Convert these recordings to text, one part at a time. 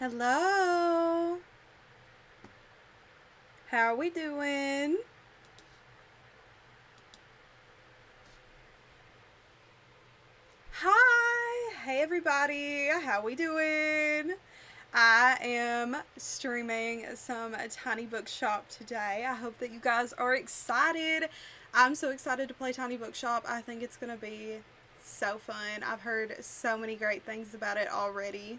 Hello. How are we doing? Hi. Hey everybody. How we doing? I am streaming some Tiny Bookshop today. I hope that you guys are excited. I'm so excited to play Tiny Bookshop. I think it's going to be so fun. I've heard so many great things about it already.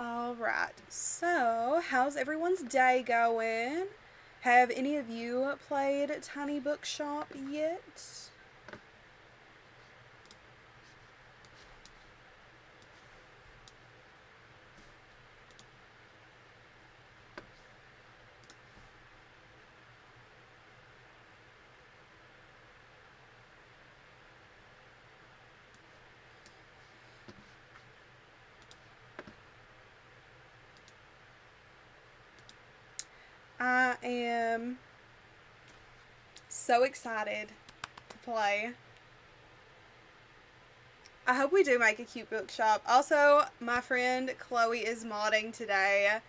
All right. So, how's everyone's day going? Have any of you played Tiny Bookshop yet? I am so excited to play. I hope we do make a cute bookshop. Also, my friend Chloe is modding today.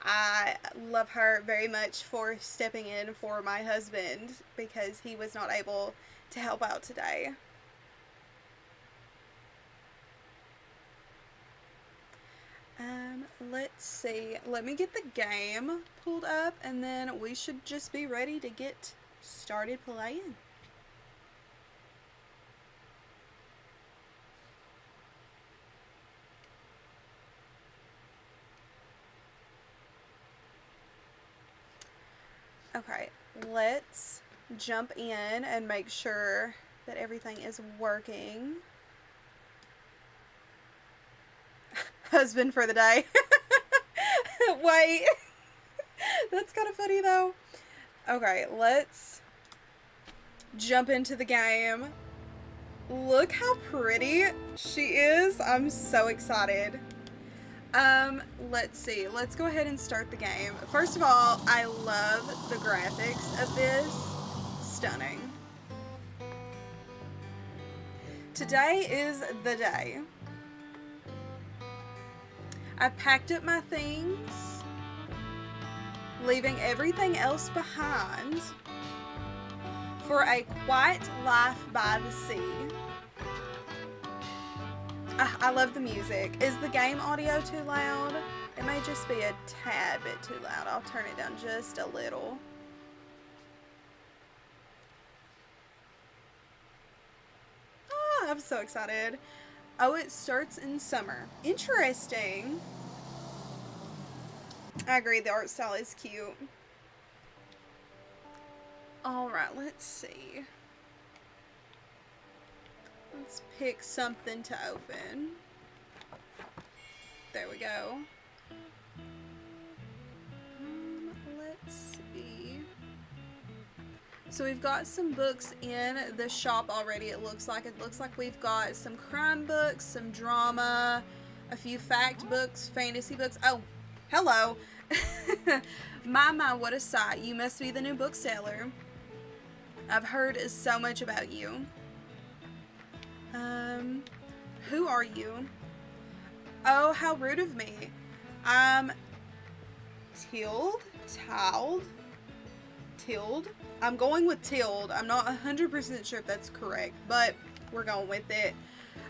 I love her very much for stepping in for my husband because he was not able to help out today. Let's see. Let me get the game pulled up and then we should just be ready to get started playing. Okay, let's jump in and make sure that everything is working. Husband for the day. Wait. That's kind of funny though. Okay, let's jump into the game. Look how pretty she is. I'm so excited. Let's see. Let's go ahead and start the game. First of all, I love the graphics of this. Stunning. Today is the day. I've packed up my things, leaving everything else behind for a quiet life by the sea. I love the music. Is the game audio too loud? It may just be a tad bit too loud. I'll turn it down just a little. Oh, I'm so excited. Oh, it starts in summer. Interesting. I agree, the art style is cute. Alright, let's see. Let's pick something to open. There we go. Let's see. So we've got some books in the shop already, it looks like. It looks like we've got some crime books, some drama, a few fact books, fantasy books. Oh, hello. My, what a sight. You must be the new bookseller. I've heard so much about you. Who are you? Oh, how rude of me. I'm Tilde. I'm going with Tilde. I'm not 100% sure if that's correct, but we're going with it.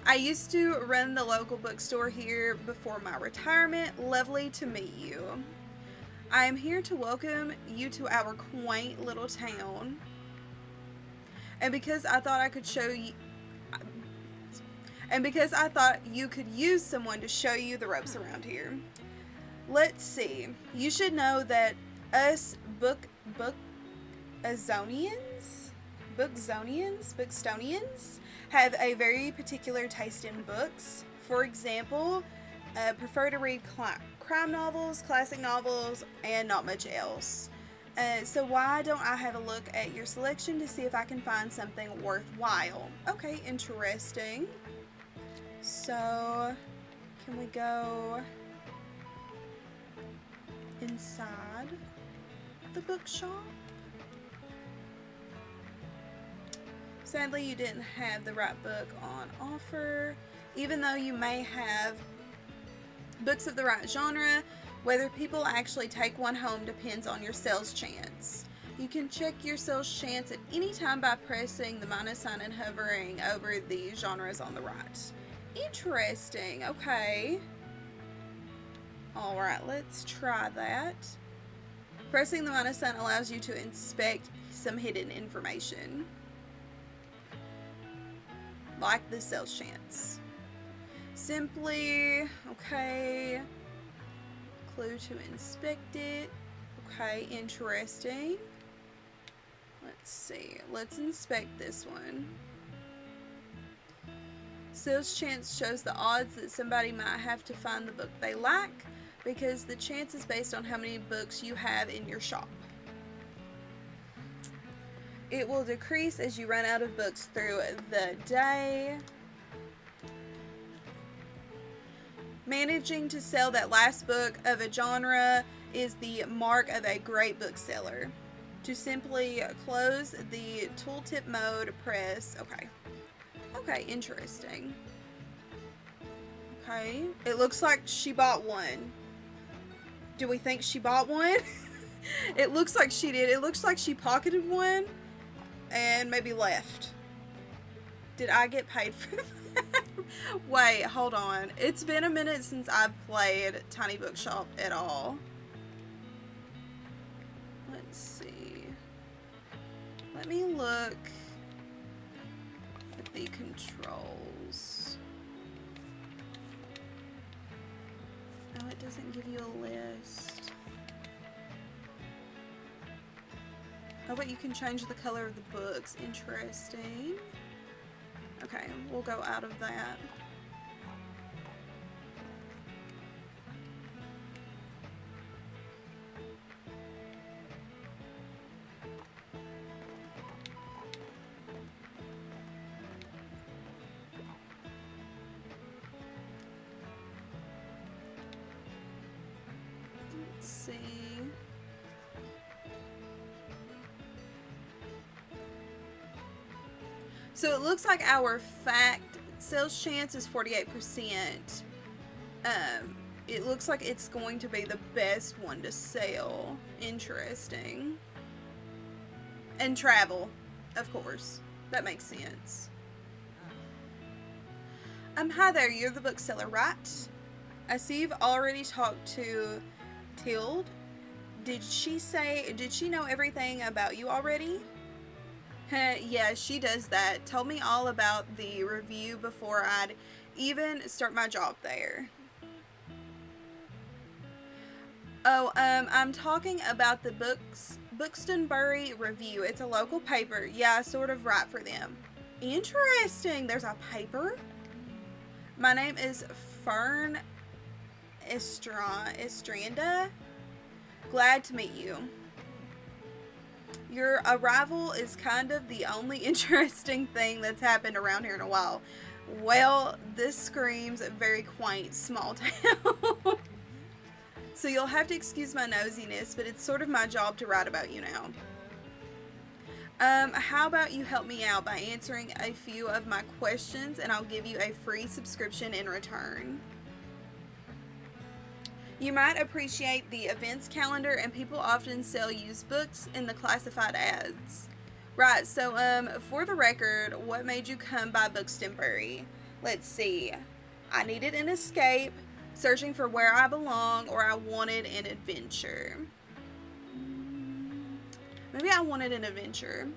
I used to run the local bookstore here before my retirement. Lovely to meet you. I am here to welcome you to our quaint little town. And because I thought you could use someone to show you the ropes around here. Let's see. You should know that us Bookstonians have a very particular taste in books. For example, prefer to read crime novels, classic novels, and not much else. So why don't I have a look at your selection to see if I can find something worthwhile? Okay, interesting. So, can we go inside the bookshop? Sadly, you didn't have the right book on offer. Even though you may have books of the right genre, whether people actually take one home depends on your sales chance. You can check your sales chance at any time by pressing the minus sign and hovering over the genres on the right. Interesting. Okay. Alright, let's try that. Pressing the minus sign allows you to inspect some hidden information, like the sales chance. Simply, okay, clue to inspect it. Okay, interesting. Let's see, let's inspect this one. Sales chance shows the odds that somebody might have to find the book they like, because the chance is based on how many books you have in your shop. It will decrease as you run out of books through the day. Managing to sell that last book of a genre is the mark of a great bookseller. To simply close the tooltip mode, press okay. Okay, interesting. Okay, it looks like she bought one. Do we think she bought one? It looks like she did. It looks like she pocketed one and maybe left. Did I get paid for that? Wait, hold on. It's been a minute since I've played Tiny Bookshop at all. Let's see. Let me look at the controls. Oh, it doesn't give you a list. Oh, but you can change the color of the books. Interesting. Okay, we'll go out of that. Let's see. So it looks like our fact sales chance is 48%. It looks like it's going to be the best one to sell. Interesting. And travel, of course. That makes sense. Hi there, you're the bookseller, right? I see you've already talked to Tilde. Did she know everything about you already? Yeah, she does that. Told me all about the review before I'd even start my job there. Oh, I'm talking about the Buxtonbury Review. It's a local paper. Yeah, I sort of write for them. Interesting. There's a paper? My name is Fern Estranda. Glad to meet you. Your arrival is kind of the only interesting thing that's happened around here in a while. Well, this screams a very quaint small town. So you'll have to excuse my nosiness, but it's sort of my job to write about you now. How about you help me out by answering a few of my questions, and I'll give you a free subscription in return. You might appreciate the events calendar, and people often sell used books in the classified ads. Right, so for the record, what made you come by Buxtonbury? Let's see. I needed an escape, searching for where I belong, or I wanted an adventure. Maybe I wanted an adventure.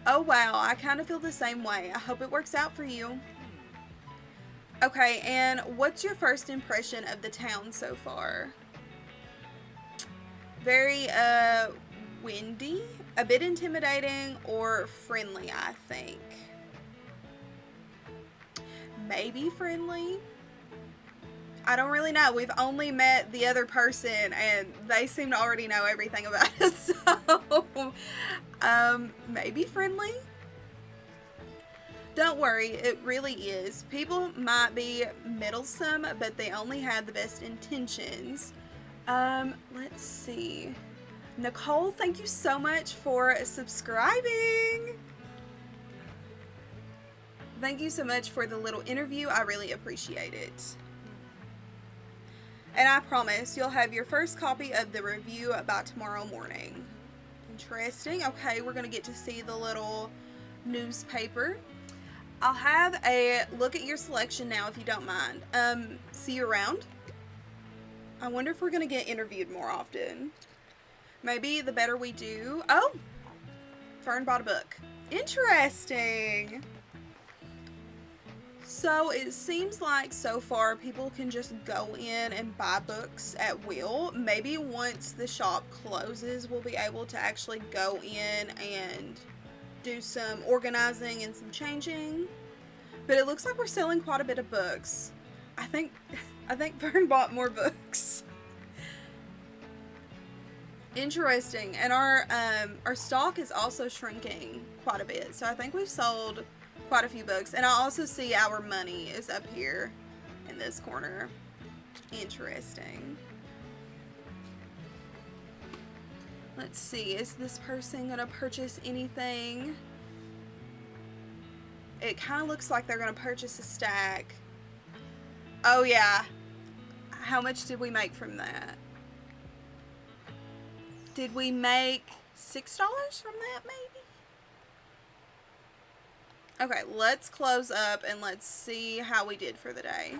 Oh wow, I kind of feel the same way. I hope it works out for you. Okay, and what's your first impression of the town so far? Very, windy, a bit intimidating, or friendly, I think. Maybe friendly? I don't really know. We've only met the other person, and they seem to already know everything about us, so, maybe friendly? Don't worry, it really is. People might be meddlesome, but they only have the best intentions. Let's see. Nicole, thank you so much for subscribing. Thank you so much for the little interview. I really appreciate it. And I promise you'll have your first copy of the review by tomorrow morning. Interesting. Okay, we're going to get to see the little newspaper. I'll have a look at your selection now if you don't mind. See you around. I wonder if we're going to get interviewed more often. Maybe the better we do. Oh! Fern bought a book. Interesting. So it seems like so far people can just go in and buy books at will. Maybe once the shop closes, we'll be able to actually go in and do some organizing and some changing. But it looks like we're selling quite a bit of books. I think Fern bought more books. Interesting. And our stock is also shrinking quite a bit. So I think we've sold quite a few books. And I also see our money is up here in this corner. Interesting. Let's see. Is this person going to purchase anything? It kind of looks like they're going to purchase a stack. Oh, yeah. How much did we make from that? Did we make $6 from that, maybe? Okay, let's close up and let's see how we did for the day.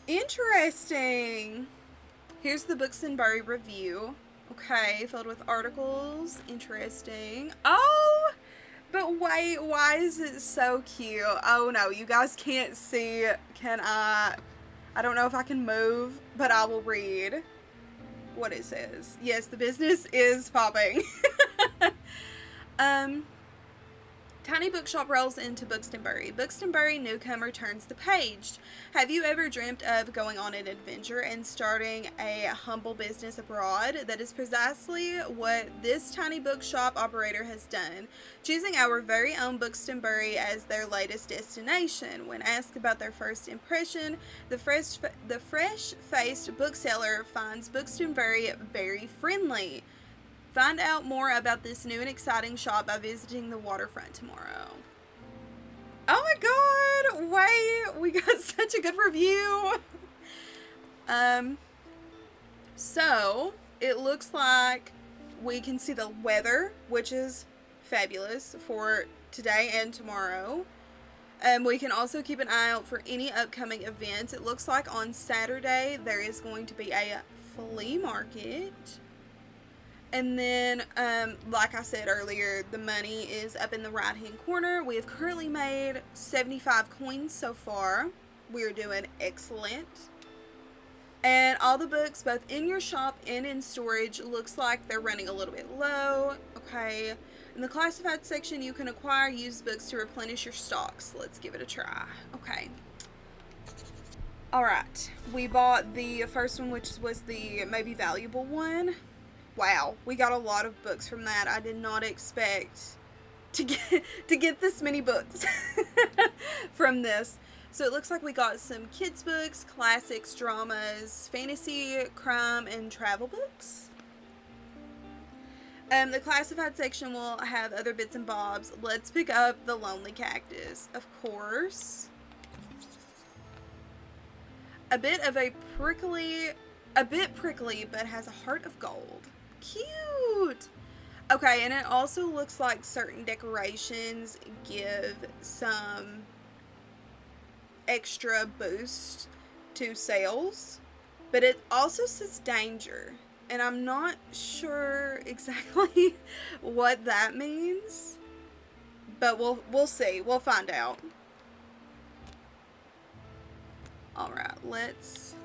Interesting. Here's the Books and Bury review. Okay, filled with articles. Interesting. Oh, but wait, why is it so cute? Oh no, you guys can't see. Can I don't know if I can move, but I will read what it says. Yes, the business is popping. Tiny bookshop rolls into Buxtonbury. Buxtonbury newcomer turns the page. Have you ever dreamt of going on an adventure and starting a humble business abroad? That is precisely what this tiny bookshop operator has done, choosing our very own Buxtonbury as their latest destination. When asked about their first impression, the fresh-faced bookseller finds Buxtonbury very friendly. Find out more about this new and exciting shop by visiting the waterfront tomorrow. Oh my god! Wait, we got such a good review. So it looks like we can see the weather, which is fabulous for today and tomorrow. We can also keep an eye out for any upcoming events. It looks like on Saturday there is going to be a flea market. And then, like I said earlier, the money is up in the right-hand corner. We have currently made 75 coins so far. We're doing excellent. And all the books, both in your shop and in storage, looks like they're running a little bit low. Okay. In the classified section, you can acquire used books to replenish your stocks. Let's give it a try. Okay. Alright. We bought the first one, which was the maybe valuable one. Wow, we got a lot of books from that. I did not expect to get this many books from this. So it looks like we got some kids books, classics, dramas, fantasy, crime, and travel books. The classified section will have other bits and bobs. Let's pick up The Lonely Cactus, of course. A bit prickly, but has a heart of gold. Cute! Okay, and it also looks like certain decorations give some extra boost to sales, but it also says danger, and I'm not sure exactly what that means, but we'll see. We'll find out. Alright, let's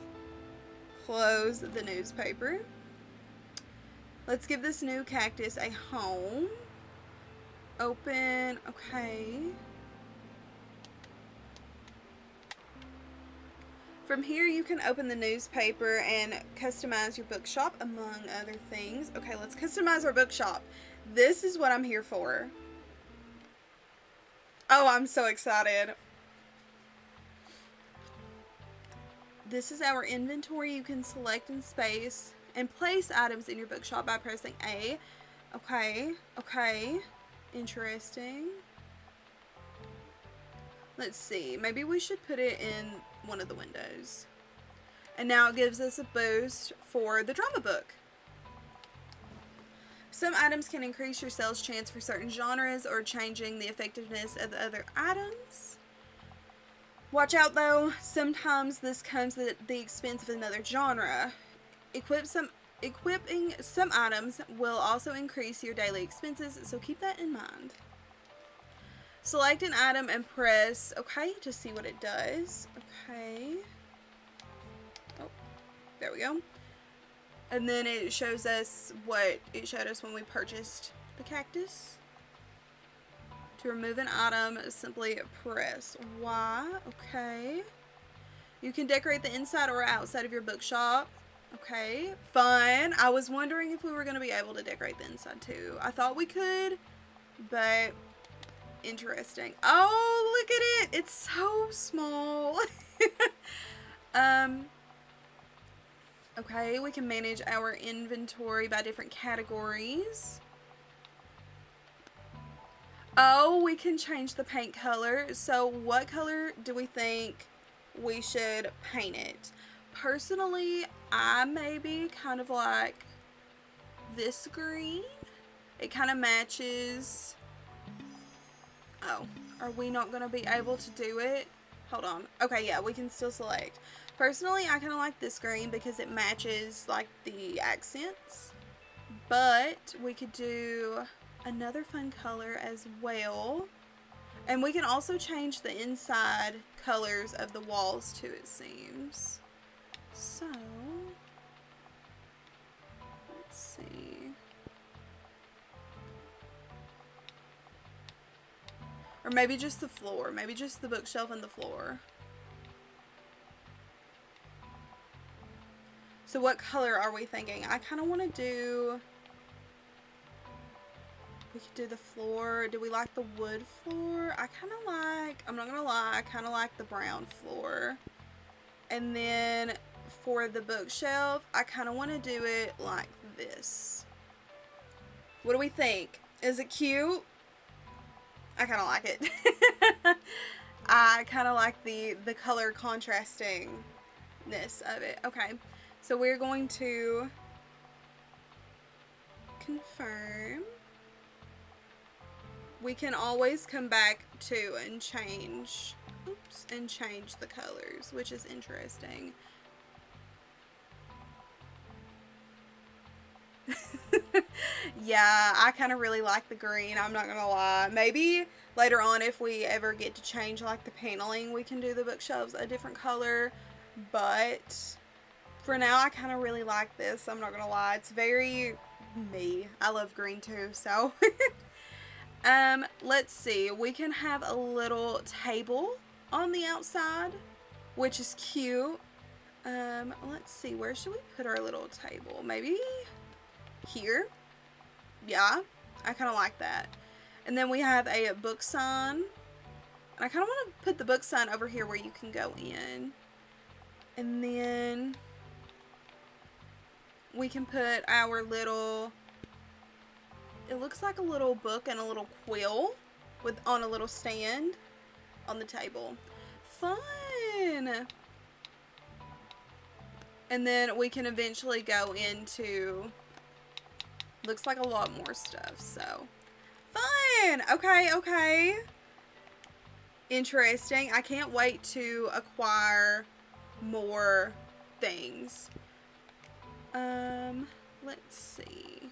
close the newspaper. Let's give this new cactus a home. Open. Okay. From here, you can open the newspaper and customize your bookshop, among other things. Okay, let's customize our bookshop. This is what I'm here for. Oh, I'm so excited. This is our inventory. You can select and space and place items in your bookshop by pressing A. Okay, okay. Interesting. Let's see. Maybe we should put it in one of the windows. And now it gives us a boost for the drama book. Some items can increase your sales chance for certain genres or changing the effectiveness of the other items. Watch out though, sometimes this comes at the expense of another genre. Equipping some items will also increase your daily expenses, so keep that in mind. Select an item and press OK to see what it does. Okay. Oh, there we go. And then it shows us what it showed us when we purchased the cactus. To remove an item, simply press Y. Okay. You can decorate the inside or outside of your bookshop. Okay. Fun. I was wondering if we were going to be able to decorate the inside too. I thought we could, but interesting. Oh, look at it. It's so small. Okay, we can manage our inventory by different categories. Oh, we can change the paint color. So what color do we think we should paint it? Personally, I maybe kind of like this green. It kind of matches. Oh, are we not going to be able to do it? Hold on. Okay, yeah, we can still select. Personally, I kind of like this green because it matches like the accents. But we could do another fun color as well. And we can also change the inside colors of the walls too, it seems. So, let's see. Or maybe just the floor. Maybe just the bookshelf and the floor. So what color are we thinking? I kind of want to do... We could do the floor. Do we like the wood floor? I kind of like... I'm not going to lie. I kind of like the brown floor. And then for the bookshelf, I kind of want to do it like this. What do we think? Is it cute? I kind of like it. I kind of like the color contrastingness of it. Okay, so we're going to confirm. We can always come back to and change, and change the colors, which is interesting. Yeah, I kind of really like the green, I'm not gonna lie. Maybe later on, if we ever get to change like the paneling, we can do the bookshelves a different color, but for now I kind of really like this, I'm not gonna lie. It's very me. I love green too, so let's see. We can have a little table on the outside, which is cute. Let's see, where should we put our little table? Maybe here. Yeah, I kind of like that. And then we have a book sign. And I kind of want to put the book sign over here where you can go in. And then we can put our little, it looks like a little book and a little quill with on a little stand on the table. Fun! And then we can eventually go into, looks like a lot more stuff, so fun. Okay, okay, interesting. I can't wait to acquire more things. Let's see.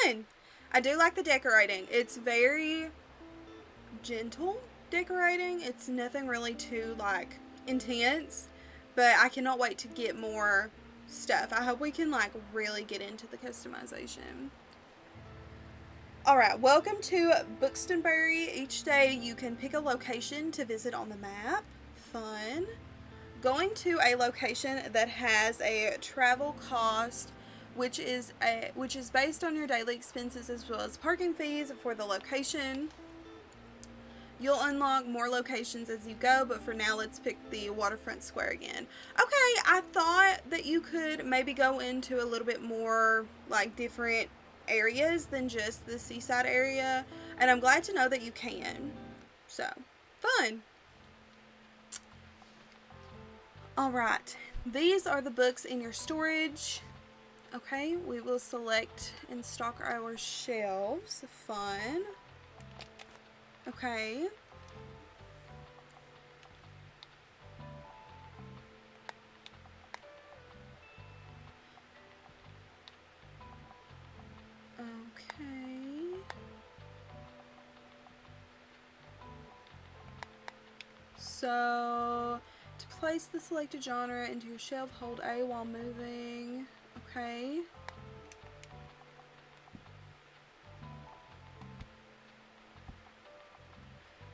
Fun. I do like the decorating. It's very gentle decorating. It's nothing really too like intense, but I cannot wait to get more stuff. I hope we can like really get into the customization. Alright, welcome to Bookstonbury. Each day you can pick a location to visit on the map. Fun. Going to a location that has a travel cost which is based on your daily expenses as well as parking fees for the location. You'll unlock more locations as you go, but for now, let's pick the waterfront square again. Okay, I thought that you could maybe go into a little bit more, like, different areas than just the seaside area, and I'm glad to know that you can. So, fun. Alright, these are the books in your storage. Okay, we will select and stock our shelves. Fun. Okay. Okay. So, to place the selected genre into your shelf, hold A while moving. Okay.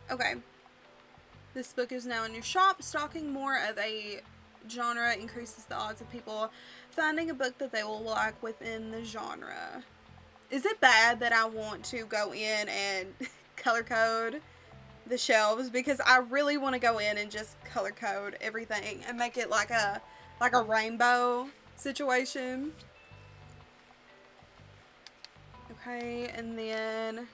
Okay. This book is now in your shop. Stocking more of a genre increases the odds of people finding a book that they will like within the genre. Is it bad that I want to go in and color code the shelves? Because I really want to go in and just color code everything and make it like a rainbow situation. Okay, and then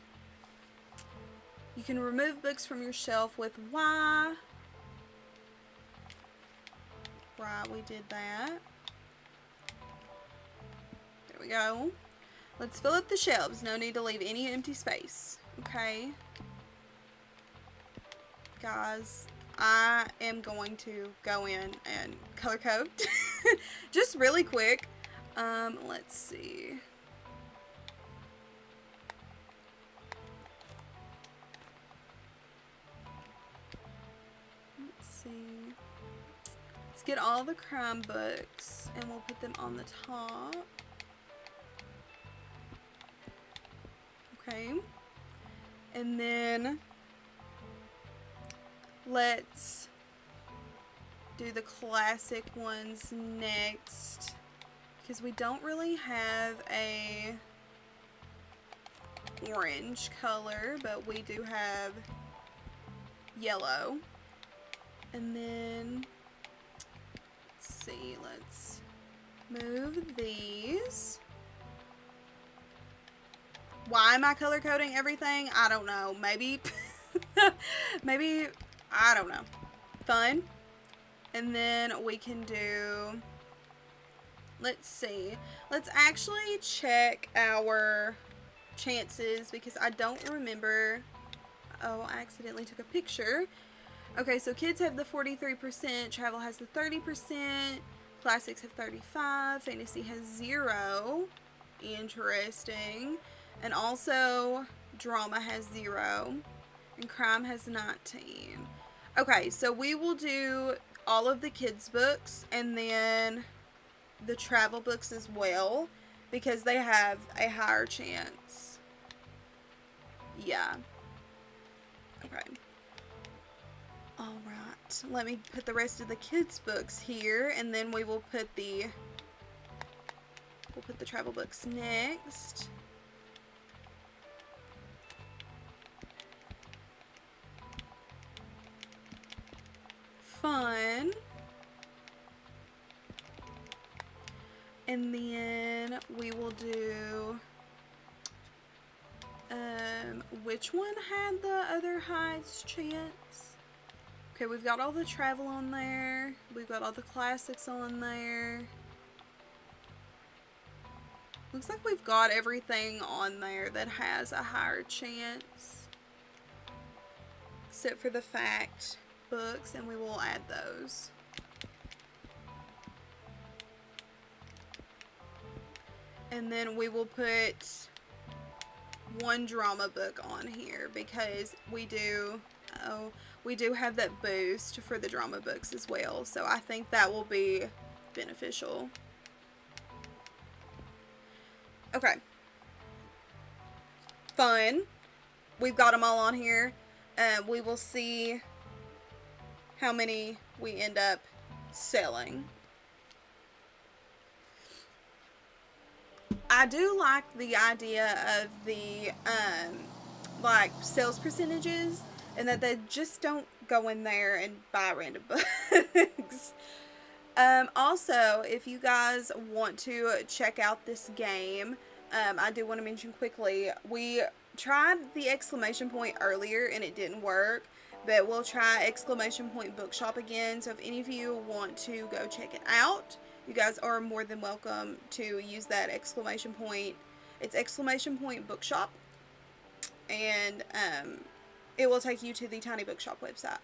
you can remove books from your shelf with Y. Right, we did that. There we go. Let's fill up the shelves. No need to leave any empty space. Okay. Guys, I am going to go in and color code. Just really quick. Let's see. Let's get all the crime books and we'll put them on the top. Okay. And then let's do the classic ones next, because we don't really have a orange color, but we do have yellow. And then let's see, let's move these. Why am I color coding everything? I don't know. Maybe maybe, I don't know. Fun. And then we can do, let's see, let's actually check our chances, because I don't remember. Oh, I accidentally took a picture. Okay, so kids have the 43%, travel has the 30%, classics have 35%, fantasy has 0. Interesting. And also drama has 0, and crime has 19. Okay, so we will do all of the kids' books and then the travel books as well, because they have a higher chance. Yeah. Okay. Alright, let me put the rest of the kids' books here, and then we will put the travel books next. Fun. And then we will do, which one had the other highest chance? Okay, we've got all the travel on there. We've got all the classics on there. Looks like we've got everything on there that has a higher chance, except for the fact books, and we will add those. And then we will put one drama book on here, because we do have that boost for the drama books as well, so I think that will be beneficial. Okay. Fun. We've got them all on here. We will see how many we end up selling. I do like the idea of the like sales percentages, and that they just don't go in there and buy random books. Also, if you guys want to check out this game, I do want to mention quickly, we tried the exclamation point earlier and it didn't work, but we'll try exclamation point bookshop again. So if any of you want to go check it out, you guys are more than welcome to use that exclamation point. It's exclamation point bookshop, and it will take you to the Tiny Bookshop website.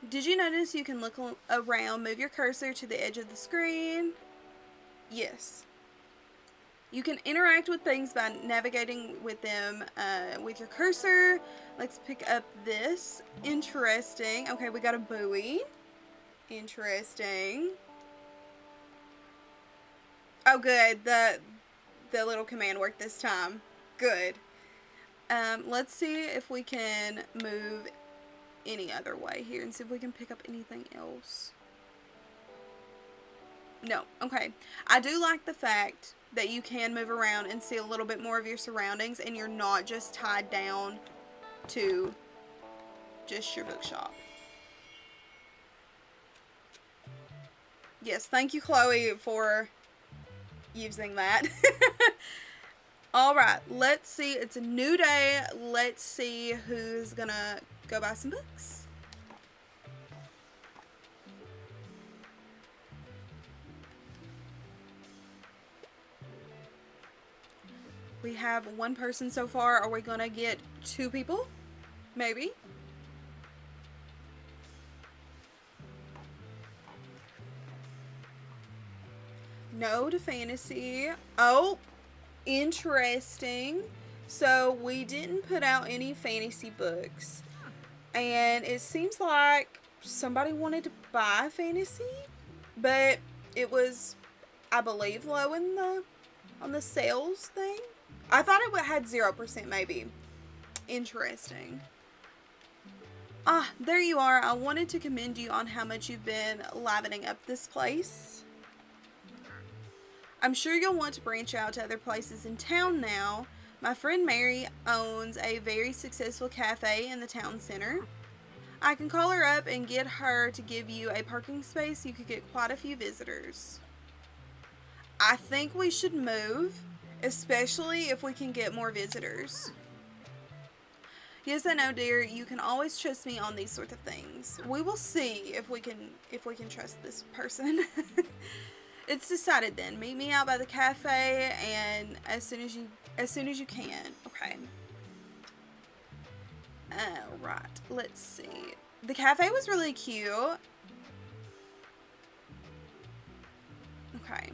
Did you notice you can look around, move your cursor to the edge of the screen? Yes. You can interact with things by navigating with them with your cursor. Let's pick up this. Interesting. Okay, we got a buoy. Interesting. Oh, good. The little command worked this time. Good. Let's see if we can move any other way here and see if we can pick up anything else. No. Okay. I do like the fact that you can move around and see a little bit more of your surroundings and you're not just tied down to just your bookshop. Yes, thank you, Chloe, for using that. Alright, let's see. It's a new day. Let's see who's gonna go buy some books. We have one person so far. Are we gonna get 2 people? Maybe. No to fantasy. Oh, interesting. So we didn't put out any fantasy books, and it seems like somebody wanted to buy fantasy, but it was, I believe, low in on the sales thing. I thought it had 0% maybe. Interesting. Ah, there you are. I wanted to commend you on how much you've been livening up this place. I'm sure you'll want to branch out to other places in town now. My friend Mary owns a very successful cafe in the town center. I can call her up and get her to give you a parking space. You could get quite a few visitors. I think we should move, especially if we can get more visitors. Yes, I know, dear. You can always trust me on these sorts of things. We will see if we can trust this person. It's decided then. Meet me out by the cafe, and as soon as you can. Okay. Right. Let's see. The cafe was really cute. Okay.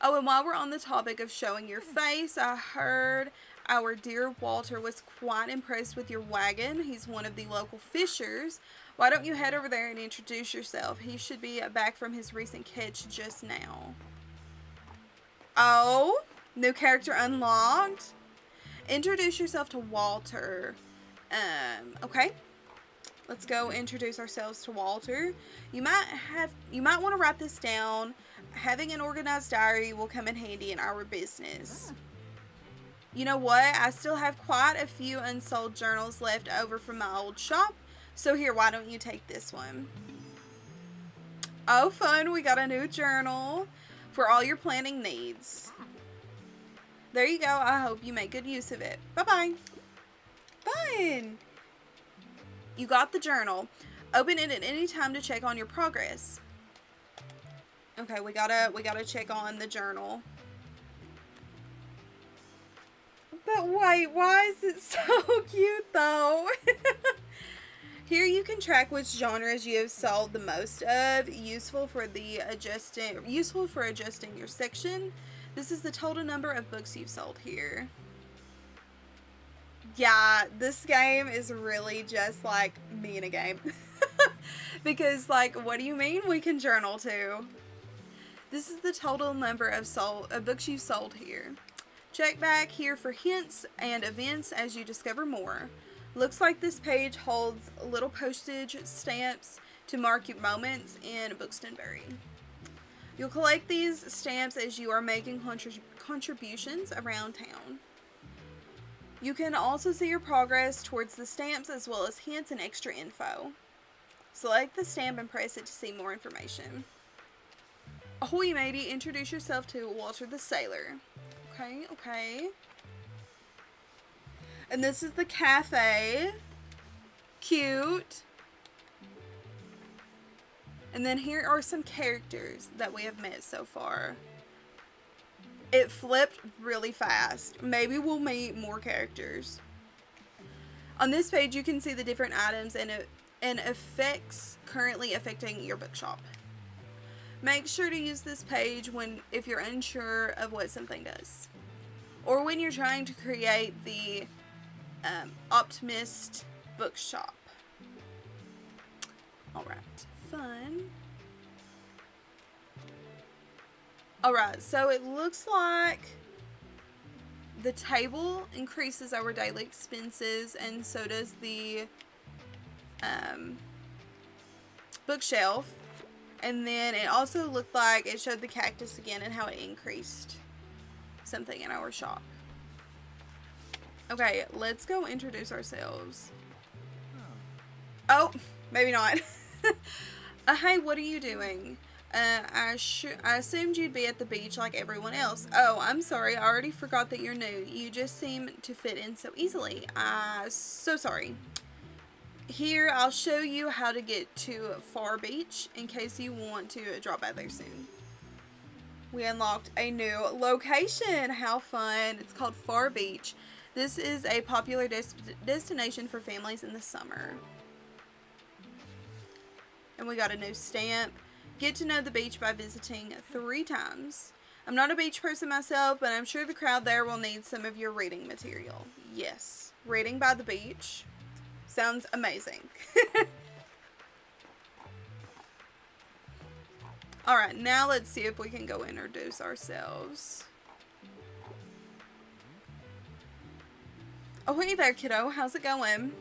Oh, and while we're on the topic of showing your face, I heard our dear Walter was quite impressed with your wagon. He's one of the local fishers. Why don't you head over there and introduce yourself? He should be back from his recent catch just now. Oh, new character unlocked. Introduce yourself to Walter. Okay. Let's go introduce ourselves to Walter. You might want to write this down. Having an organized diary will come in handy in our business. You know what? I still have quite a few unsold journals left over from my old shop. So here, why don't you take this one? Oh, fun. We got a new journal for all your planning needs. There you go. I hope you make good use of it. Bye-bye. Fun. You got the journal. Open it at any time to check on your progress. Okay, we gotta check on the journal. But wait, why is it so cute though? Here you can track which genres you have sold the most of. Useful for adjusting your section. This is the total number of books you've sold here. Yeah, this game is really just like me in a game. Because, like, what do you mean we can journal too? This is the total number of books you've sold here. Check back here for hints and events as you discover more. Looks like this page holds little postage stamps to mark your moments in Bookstonbury. You'll collect these stamps as you are making contributions around town. You can also see your progress towards the stamps as well as hints and extra info. Select the stamp and press it to see more information. Ahoy matey, introduce yourself to Walter the Sailor. Okay, okay. And this is the cafe. Cute. And then here are some characters that we have met so far. It flipped really fast. Maybe we'll meet more characters. On this page, you can see the different items and effects currently affecting your bookshop. Make sure to use this page if you're unsure of what something does, or when you're trying to create the Optimist bookshop. Alright, fun. Alright, so it looks like the table increases our daily expenses, and so does the bookshelf. And then it also looked like it showed the cactus again and how it increased something in our shop. Okay, let's go introduce ourselves. Oh, maybe not. Hey, what are you doing? I assumed you'd be at the beach like everyone else. Oh, I'm sorry. I already forgot that you're new. You just seem to fit in so easily. So sorry. Here, I'll show you how to get to Far Beach in case you want to drop by there soon. We unlocked a new location. How fun. It's called Far Beach. This is a popular destination for families in the summer. And we got a new stamp. Get to know the beach by visiting 3 times. I'm not a beach person myself, but I'm sure the crowd there will need some of your reading material. Yes, reading by the beach. Sounds amazing. Alright, now let's see if we can go introduce ourselves. Oh, hey there, kiddo. How's it going?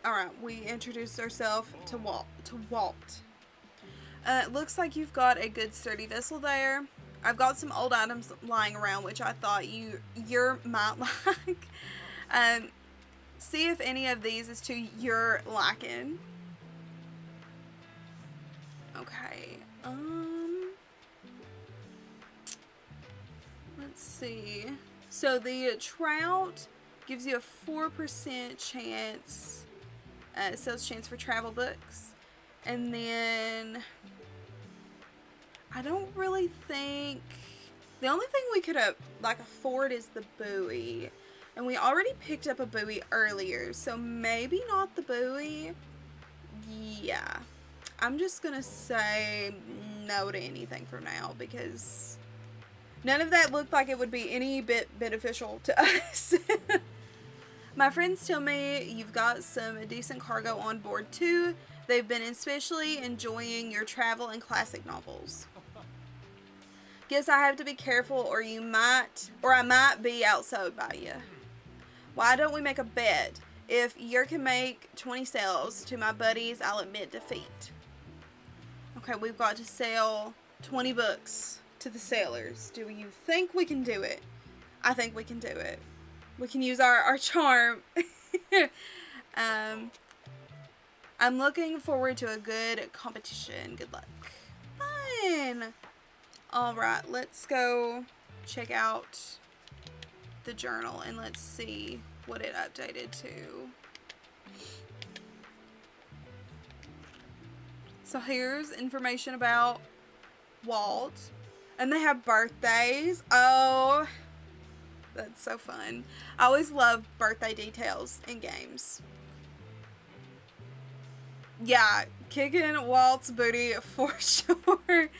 Alright, we introduced ourselves to Walt. It looks like you've got a good sturdy vessel there. I've got some old items lying around, which I thought you might like. See if any of these is to your liking. Okay. Let's see. So the trout gives you a 4% chance, sales chance for travel books. And then I don't really think, the only thing we could afford is the buoy. And we already picked up a buoy earlier, so maybe not the buoy. Yeah. I'm just gonna say no to anything for now, because none of that looked like it would be any bit beneficial to us. My friends tell me you've got some decent cargo on board too. They've been especially enjoying your travel and classic novels. Guess I have to be careful, or I might be outsold by you. Why don't we make a bet? If you can make 20 sales to my buddies, I'll admit defeat. Okay, we've got to sell 20 books to the sailors. Do you think we can do it? I think we can do it. We can use our charm. I'm looking forward to a good competition. Good luck. Fun. Alright, let's go check out the journal and let's see what it updated to. So here's information about Walt, and they have birthdays. Oh, that's so fun. I always love birthday details in games. Yeah, kicking Walt's booty for sure.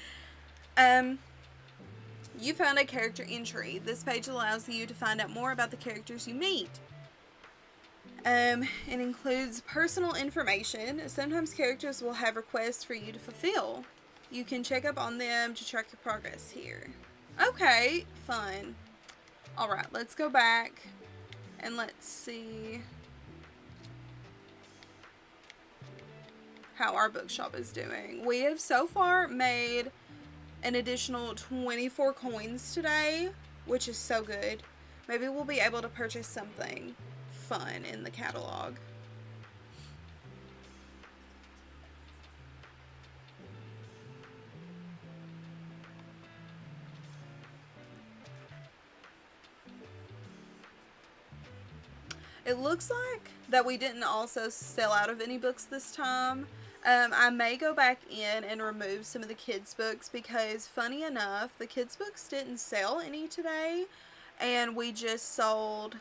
You found a character entry. This page allows you to find out more about the characters you meet. It includes personal information. Sometimes characters will have requests for you to fulfill. You can check up on them to track your progress here. Okay, fun. Alright, let's go back and let's see how our bookshop is doing. We have so far made an additional 24 coins today, which is so good. maybe we'll be able to purchase something fun in the catalog. It looks like that we didn't also sell out of any books this time. I may go back in and remove some of the kids' books because, funny enough, the kids' books didn't sell any today, and we just sold,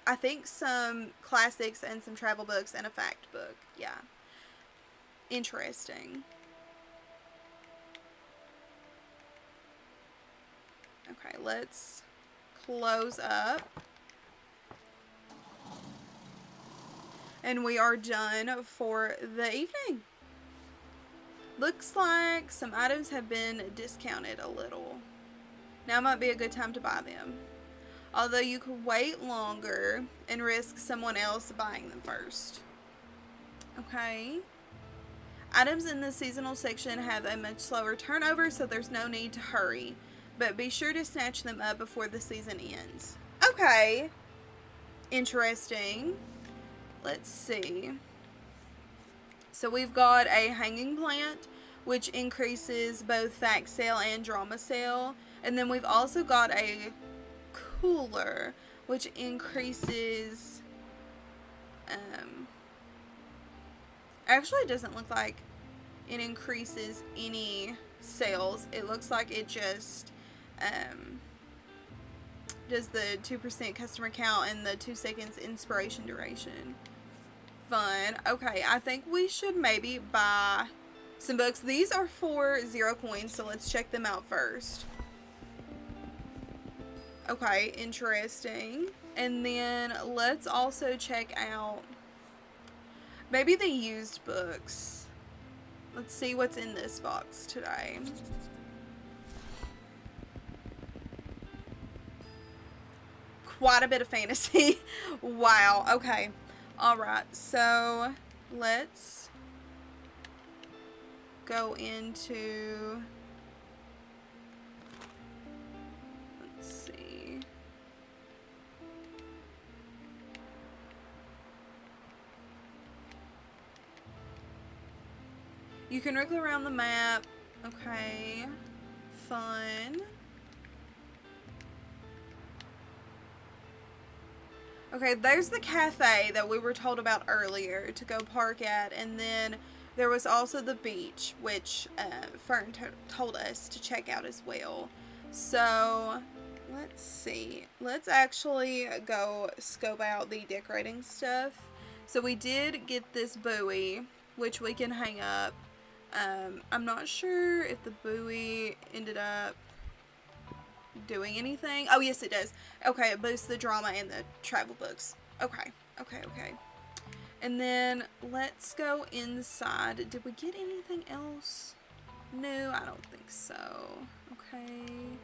I think, some classics and some travel books and a fact book. Yeah. Interesting. Okay, let's close up. And we are done for the evening. Looks like some items have been discounted a little. Now might be a good time to buy them. Although you could wait longer and risk someone else buying them first. Okay. Items in the seasonal section have a much slower turnover, so there's no need to hurry. But be sure to snatch them up before the season ends. Okay. Interesting. Let's see. So we've got a hanging plant, which increases both fact sale and drama sale. And then we've also got a cooler, which increases, actually it doesn't look like it increases any sales. It looks like it just, does the 2% customer count and the 2 seconds inspiration duration. Fun. Okay, I think we should maybe buy some books. These are for 0 coins, so let's check them out first. Okay, interesting. And then let's also check out maybe the used books. Let's see what's in this box today. Quite a bit of fantasy. Wow. Okay. Alright, so let's go into, let's see. You can wriggle around the map. Okay. Fun. Okay, there's the cafe that we were told about earlier to go park at, and then there was also the beach, which Fern told us to check out as well. So, let's see. Let's actually go scope out the decorating stuff. So we did get this buoy, which we can hang up. I'm not sure if the buoy ended up doing anything. Oh, yes, it does. Okay, it boosts the drama and the travel books. Okay. And then let's go inside. Did we get anything else? No, I don't think so. Okay.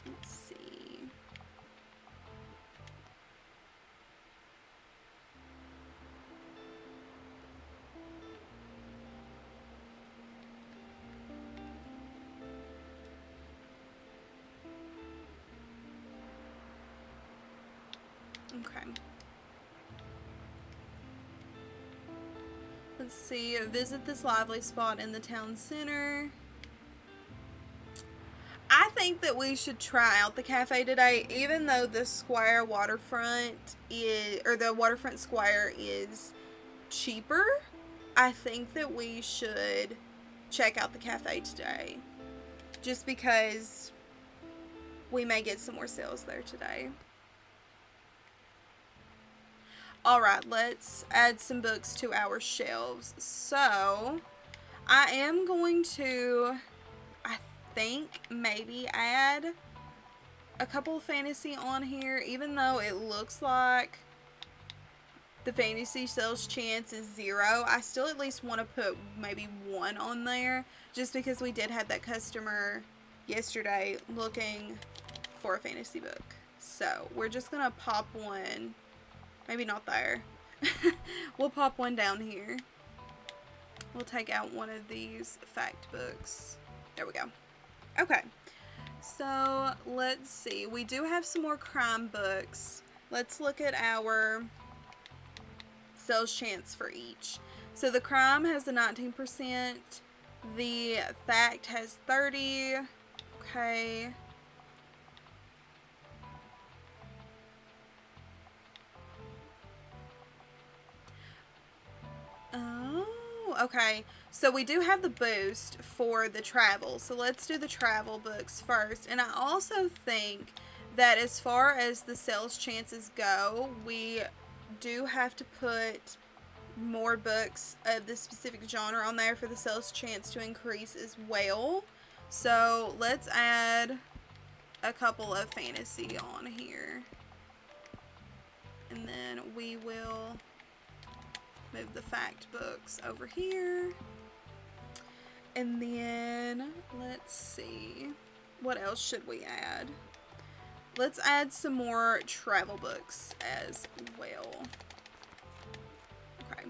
Let's see. Okay. Let's see. Visit this lively spot in the town center. I think that we should try out the cafe today, even though the Squire waterfront is, or the waterfront Squire is cheaper. I think that we should check out the cafe today, just because we may get some more sales there today. Alright, let's add some books to our shelves. So, I am going to, I think, maybe add a couple of fantasy on here, even though it looks like the fantasy sales chance is 0. I still at least want to put maybe 1 on there, just because we did have that customer yesterday looking for a fantasy book. So, we're just going to pop one. Maybe not there. We'll pop one down here. We'll take out one of these fact books. There we go. Okay. So, let's see. We do have some more crime books. Let's look at our sales chance for each. So, the crime has a 19%. The fact has 30. Okay. Oh, okay. So we do have the boost for the travel. So let's do the travel books first. And I also think that as far as the sales chances go, we do have to put more books of the specific genre on there for the sales chance to increase as well. So let's add a couple of fantasy on here. And then we will move the fact books over here. And then, let's see. What else should we add? Let's add some more travel books as well. Okay.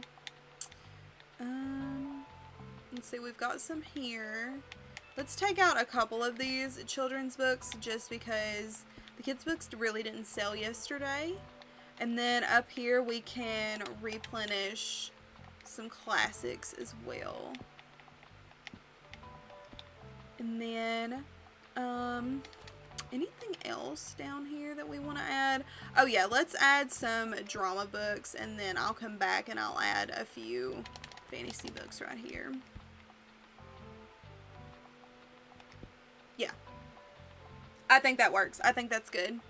Let's see, we've got some here. Let's take out a couple of these children's books just because the kids' books really didn't sell yesterday. And then up here we can replenish some classics as well. And then, anything else down here that we want to add? Oh yeah, let's add some drama books, and then I'll come back and I'll add a few fantasy books right here. Yeah. I think that works. I think that's good.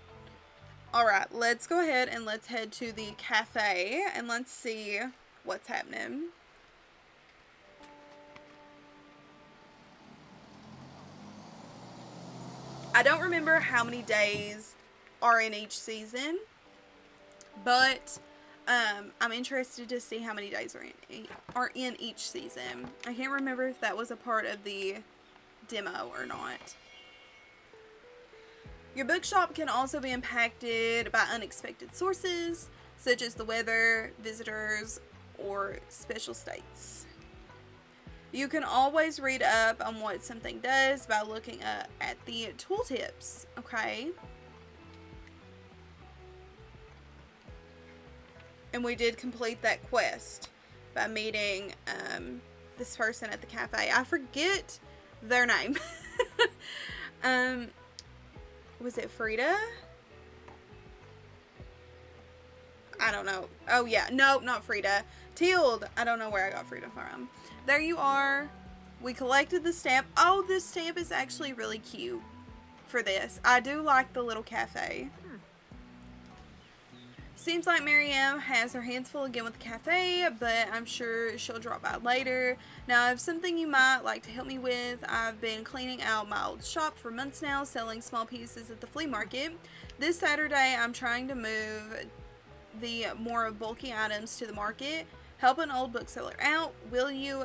Alright, let's go ahead and let's head to the cafe and let's see what's happening. I don't remember how many days are in each season, but I'm interested to see how many days are in each season. I can't remember if that was a part of the demo or not. Your bookshop can also be impacted by unexpected sources, such as the weather, visitors, or special states. You can always read up on what something does by looking at the tooltips, okay? And we did complete that quest by meeting this person at the cafe. I forget their name. Was it Frida? I don't know. Oh, yeah. No, not Frida. Tilde. I don't know where I got Frida from. There you are. We collected the stamp. Oh, this stamp is actually really cute for this. I do like the little cafe. Seems like Miriam has her hands full again with the cafe, but I'm sure she'll drop by later. Now, I have something you might like to help me with. I've been cleaning out my old shop for months now, selling small pieces at the flea market. This Saturday, I'm trying to move the more bulky items to the market. Help an old bookseller out, will you?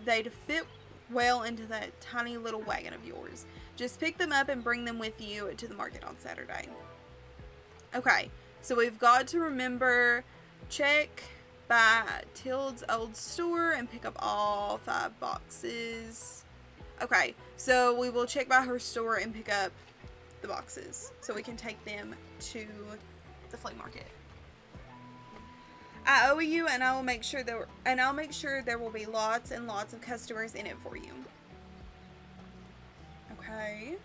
They'd fit well into that tiny little wagon of yours. Just pick them up and bring them with you to the market on Saturday. Okay. So we've got to remember, check by Tilde's old store and pick up all 5 boxes. Okay, so we will check by her store and pick up the boxes so we can take them to the flea market. I owe you, and I'll make sure there will be lots and lots of customers in it for you. Okay.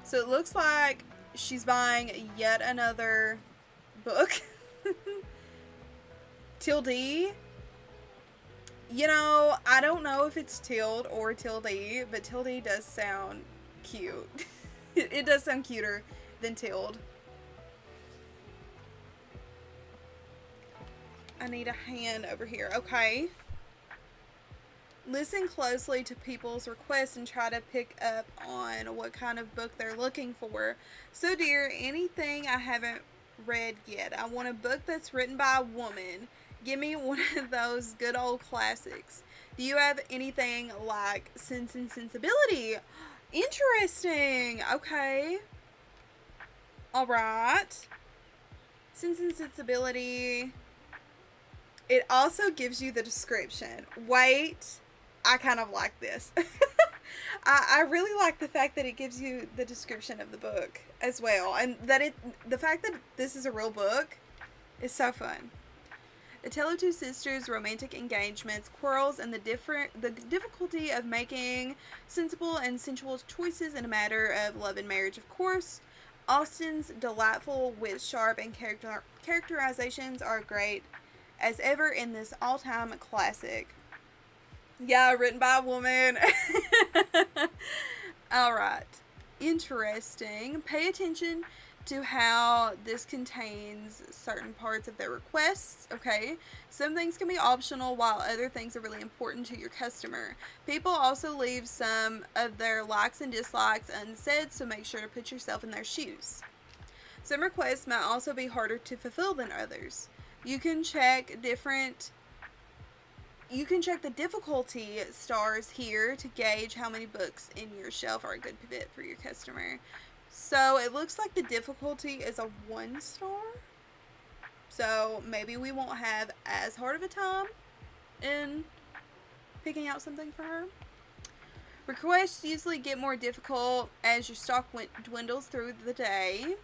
So it looks like she's buying yet another book. Tilde. You know, I don't know if it's Tilde or Tilde, but Tilde does sound cute. It does sound cuter than Tilde. I need a hand over here. Okay. Listen closely to people's requests and try to pick up on what kind of book they're looking for. So, dear, anything I haven't read yet. I want a book that's written by a woman. Give me one of those good old classics. Do you have anything like Sense and Sensibility? Interesting. Okay. Alright. Sense and Sensibility. It also gives you the description. Wait. I kind of like this. I really like the fact that it gives you the description of the book as well, and that the fact that this is a real book is so fun. A tale of two sisters, romantic engagements, quarrels, and the difficulty of making sensible and sensual choices in a matter of love and marriage, of course. Austen's delightful wit, sharp, and characterizations are great as ever in this all-time classic. Yeah, written by a woman. Alright. Interesting. Pay attention to how this contains certain parts of their requests. Okay, some things can be optional while other things are really important to your customer. People also leave some of their likes and dislikes unsaid, so make sure to put yourself in their shoes. Some requests might also be harder to fulfill than others. You can check the difficulty stars here to gauge how many books in your shelf are a good fit for your customer. So it looks like the difficulty is a 1 star. So maybe we won't have as hard of a time in picking out something for her. Requests usually get more difficult as your stock dwindles through the day.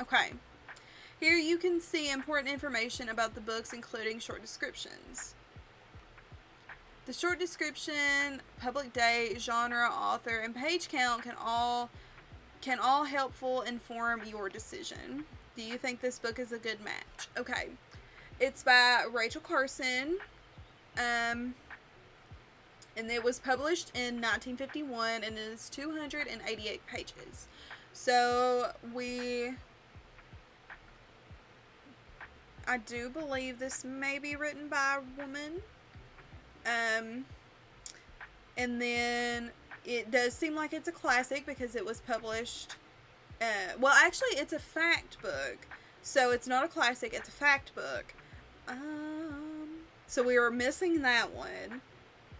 Okay. Here you can see important information about the books, including short descriptions. The short description, public date, genre, author, and page count can all helpful inform your decision. Do you think this book is a good match? Okay. It's by Rachel Carson. And it was published in 1951 and it is 288 pages. So I do believe this may be written by a woman. And then it does seem like it's a classic because it was published. Well, actually, it's a fact book. So it's not a classic, it's a fact book. So we were missing that one.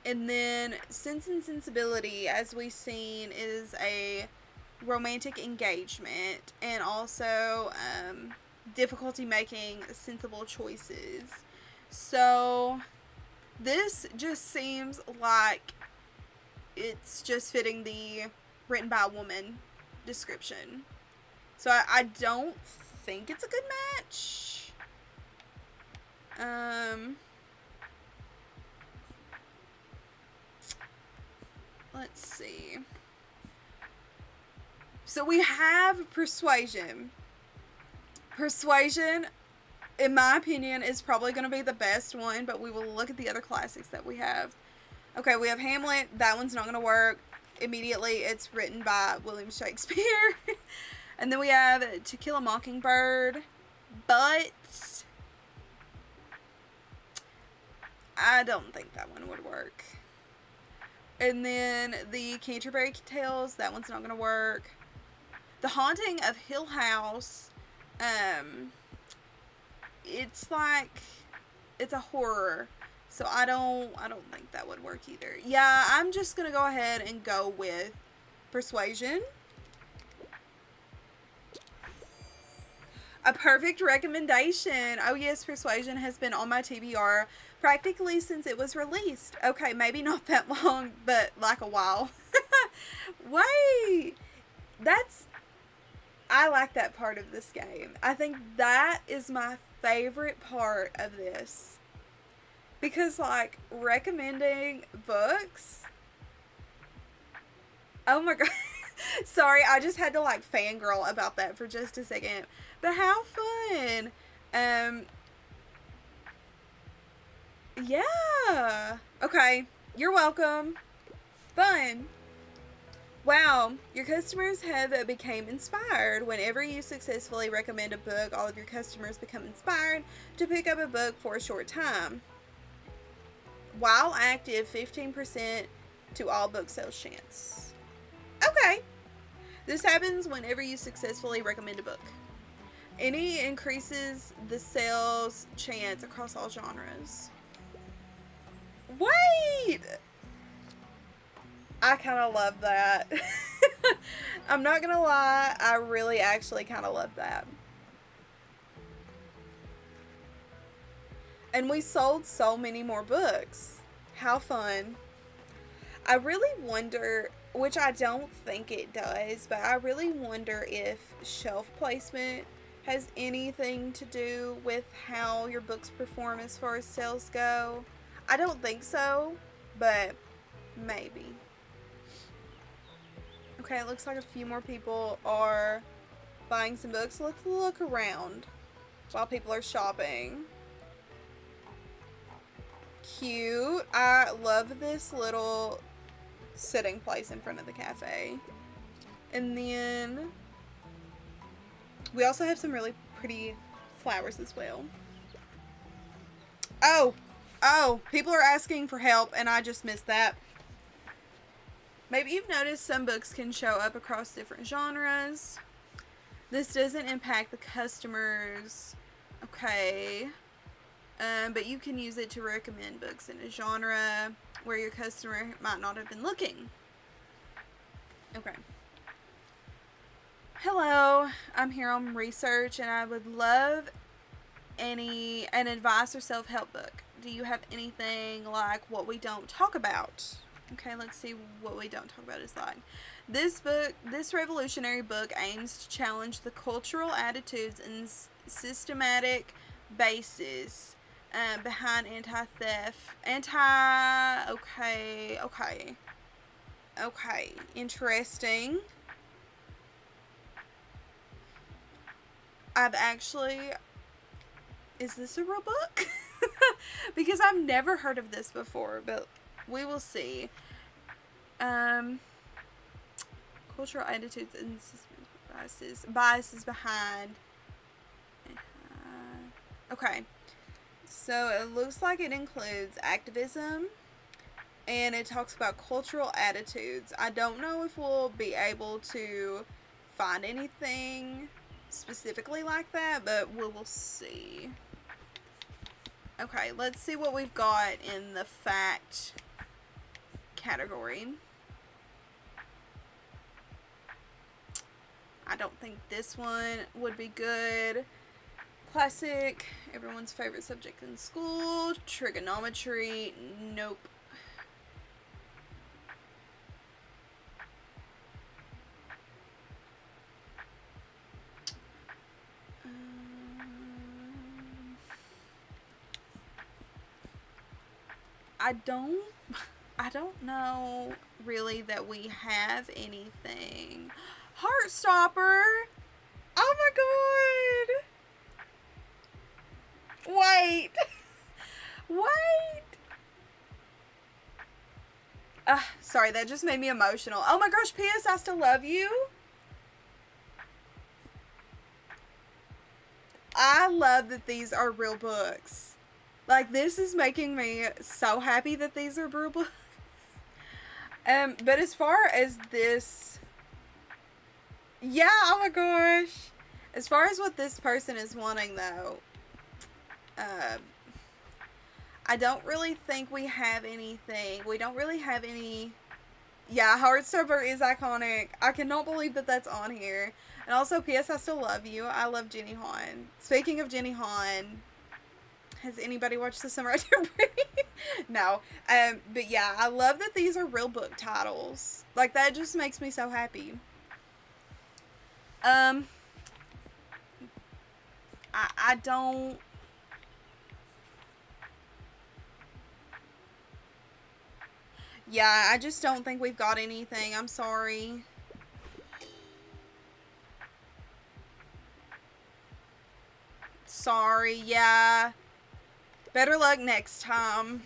And then Sense and Sensibility, as we've seen, is a romantic engagement. And also difficulty making sensible choices. So this just seems like it's just fitting the written by a woman description. So I don't think it's a good match. Let's see. So we have Persuasion. Persuasion, in my opinion, is probably going to be the best one, but we will look at the other classics that we have. Okay, we have Hamlet. That one's not going to work immediately. It's written by William Shakespeare. And then we have To Kill a Mockingbird. But I don't think that one would work. And then the Canterbury Tales. That one's not going to work. The Haunting of Hill House. It's like, it's a horror. So I don't think that would work either. Yeah, I'm just going to go ahead and go with Persuasion. A perfect recommendation. Oh yes, Persuasion has been on my TBR practically since it was released. Okay, maybe not that long, but like a while. Wait, I like that part of this game. I think that is my favorite part of this. Because, like, recommending books. Oh my god. Sorry, I just had to, like, fangirl about that for just a second. But how fun. Yeah. Okay. You're welcome. Fun. Wow. Your customers have become inspired. Whenever you successfully recommend a book, all of your customers become inspired to pick up a book for a short time. While active, 15% to all book sales chance. Okay. This happens whenever you successfully recommend a book. Any increases the sales chance across all genres. Wait! I kind of love that. I'm not gonna lie, I really actually kind of love that. And we sold so many more books. How fun. I really wonder, which I don't think it does, but I really wonder if shelf placement has anything to do with how your books perform as far as sales go. I don't think so, but maybe. Okay, it looks like a few more people are buying some books. Let's look around while people are shopping. Cute. I love this little sitting place in front of the cafe. And then we also have some really pretty flowers as well. Oh, people are asking for help and I just missed that. Maybe you've noticed some books can show up across different genres. This doesn't impact the customers. Okay. But you can use it to recommend books in a genre where your customer might not have been looking. Okay. Hello, I'm here on research and I would love an advice or self-help book. Do you have anything like What We Don't Talk About? Okay, let's see what we don't talk about is like. This revolutionary book aims to challenge the cultural attitudes and systematic basis behind okay, interesting. Is this a real book? Because I've never heard of this before, but we will see. Cultural attitudes and biases behind. Okay. So it looks like it includes activism and it talks about cultural attitudes. I don't know if we'll be able to find anything specifically like that, but we will see. Okay, let's see what we've got in the fact category. I don't think this one would be good. Classic, everyone's favorite subject in school, trigonometry, nope. I don't know really that we have anything. Heartstopper! Oh my god! Wait! Wait! Sorry, that just made me emotional. Oh my gosh, P.S. I Still Love You. I love that these are real books. Like, this is making me so happy that these are real books. But as far as this... Yeah, oh my gosh. As far as what this person is wanting, though, I don't really think we have anything. We don't really have any... Yeah, Heartstopper is iconic. I cannot believe that that's on here. And also, P.S. I Still Love You. I love Jenny Han. Speaking of Jenny Han, has anybody watched The Summer I Turned Pretty? No. But yeah, I love that these are real book titles. Like, that just makes me so happy. I don't... Yeah, I just don't think we've got anything. I'm sorry. Sorry, yeah. Better luck next time.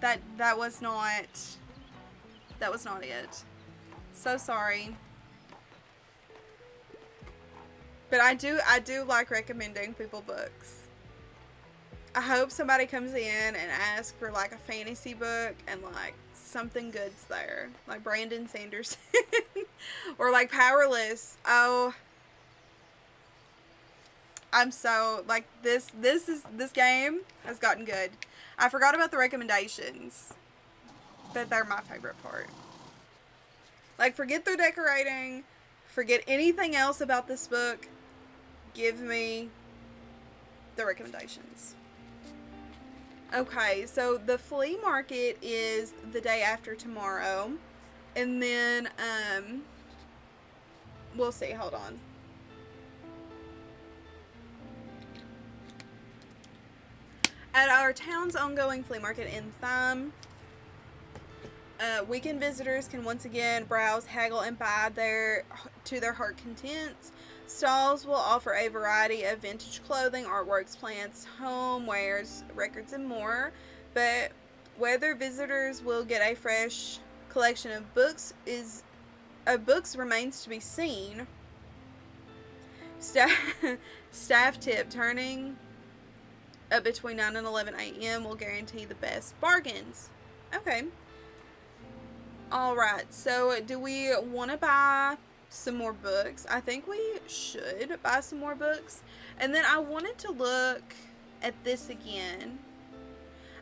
That was not it. So sorry. But I do like recommending people books. I hope somebody comes in and asks for like a fantasy book and like something good's there. Like Brandon Sanderson. Or like Powerless. Oh, I'm so like this game has gotten good. I forgot about the recommendations. But they're my favorite part. Like, forget the decorating. Forget anything else about this book. Give me the recommendations. Okay, so the flea market is the day after tomorrow. And then, we'll see. Hold on. At our town's ongoing flea market in Thumb, weekend visitors can once again browse, haggle, and buy to their heart contents. Stalls will offer a variety of vintage clothing, artworks, plants, homewares, records, and more. But whether visitors will get a fresh collection of books remains to be seen. Staff, staff tip: turning up between 9 and 11 a.m. will guarantee the best bargains. Okay. Alright, so do we want to buy some more books? I think we should buy some more books. And then I wanted to look at this again.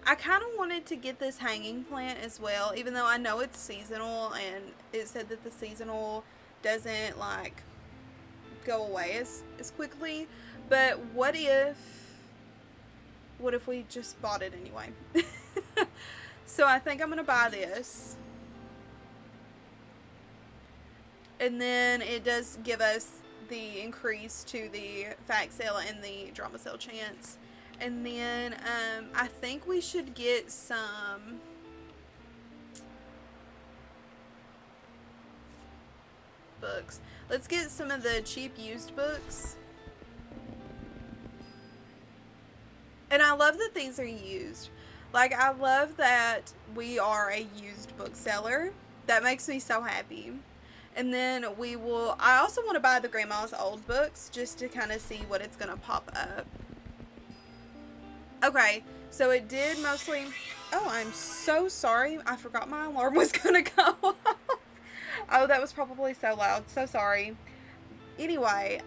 I kind of wanted to get this hanging plant as well, even though I know it's seasonal, and it said that the seasonal doesn't, like, go away as quickly. But what if we just bought it anyway? So I think I'm going to buy this. And then it does give us the increase to the fact sale and the drama sale chance. And then I think we should get some books. Let's get some of the cheap used books. And I love that these are used. Like, I love that we are a used bookseller. That makes me so happy. And then I also want to buy the Grandma's Old books just to kind of see what it's going to pop up. Okay, so it did mostly... Oh, I'm so sorry. I forgot my alarm was going to go off. Oh, that was probably so loud. So sorry. Anyway,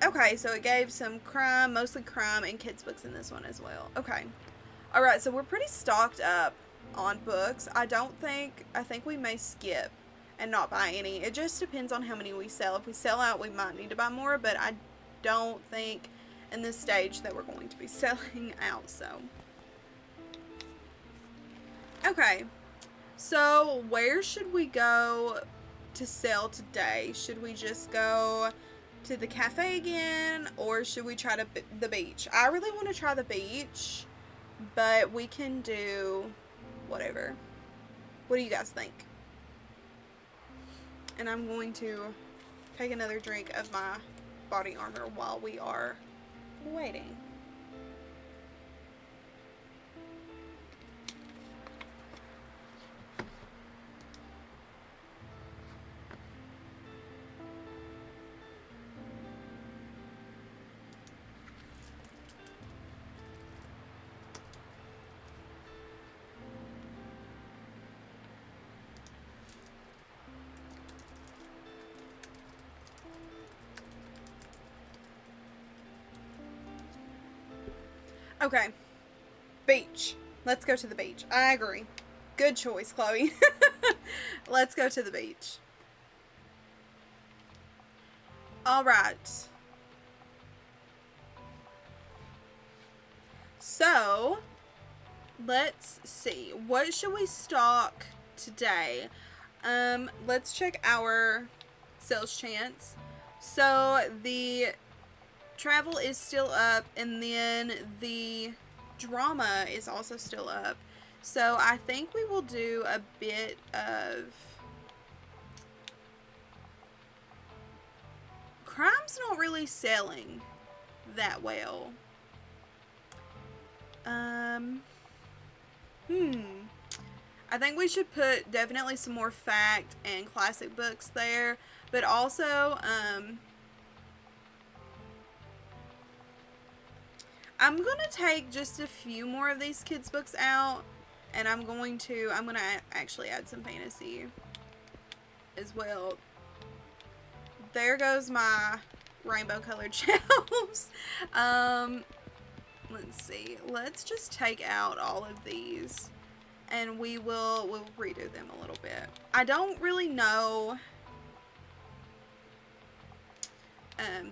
okay, so it gave some crime, mostly crime, and kids books in this one as well. Okay. Alright, so we're pretty stocked up on books. I think we may skip and not buy any. It just depends on how many we sell. If we sell out, we might need to buy more, but I don't think in this stage that we're going to be selling out, so. Okay, so where should we go to sell today? Should we just go to the cafe again, or should we try the beach? I really want to try the beach, but we can do whatever. What do you guys think? And I'm going to take another drink of my body armor while we are waiting. Okay, beach. Let's go to the beach. I agree. Good choice, Chloe. Let's go to the beach. Alright. So, let's see. What should we stock today? Let's check our sales chance. So, the travel is still up, and then the drama is also still up. So I think we will do a bit of... Crime's not really selling that well. I think we should put definitely some more fact and classic books there, but also, I'm going to take just a few more of these kids' books out, and I'm going to actually add some fantasy as well. There goes my rainbow colored shelves. Let's see. Let's just take out all of these, and we'll redo them a little bit. I don't really know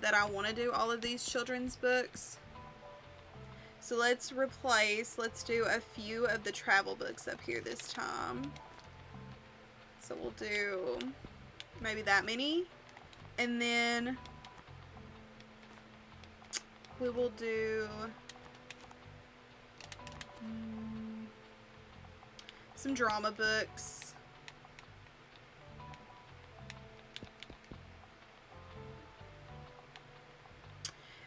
that I want to do all of these children's books. So let's do a few of the travel books up here this time. So we'll do maybe that many. And then we will do some drama books.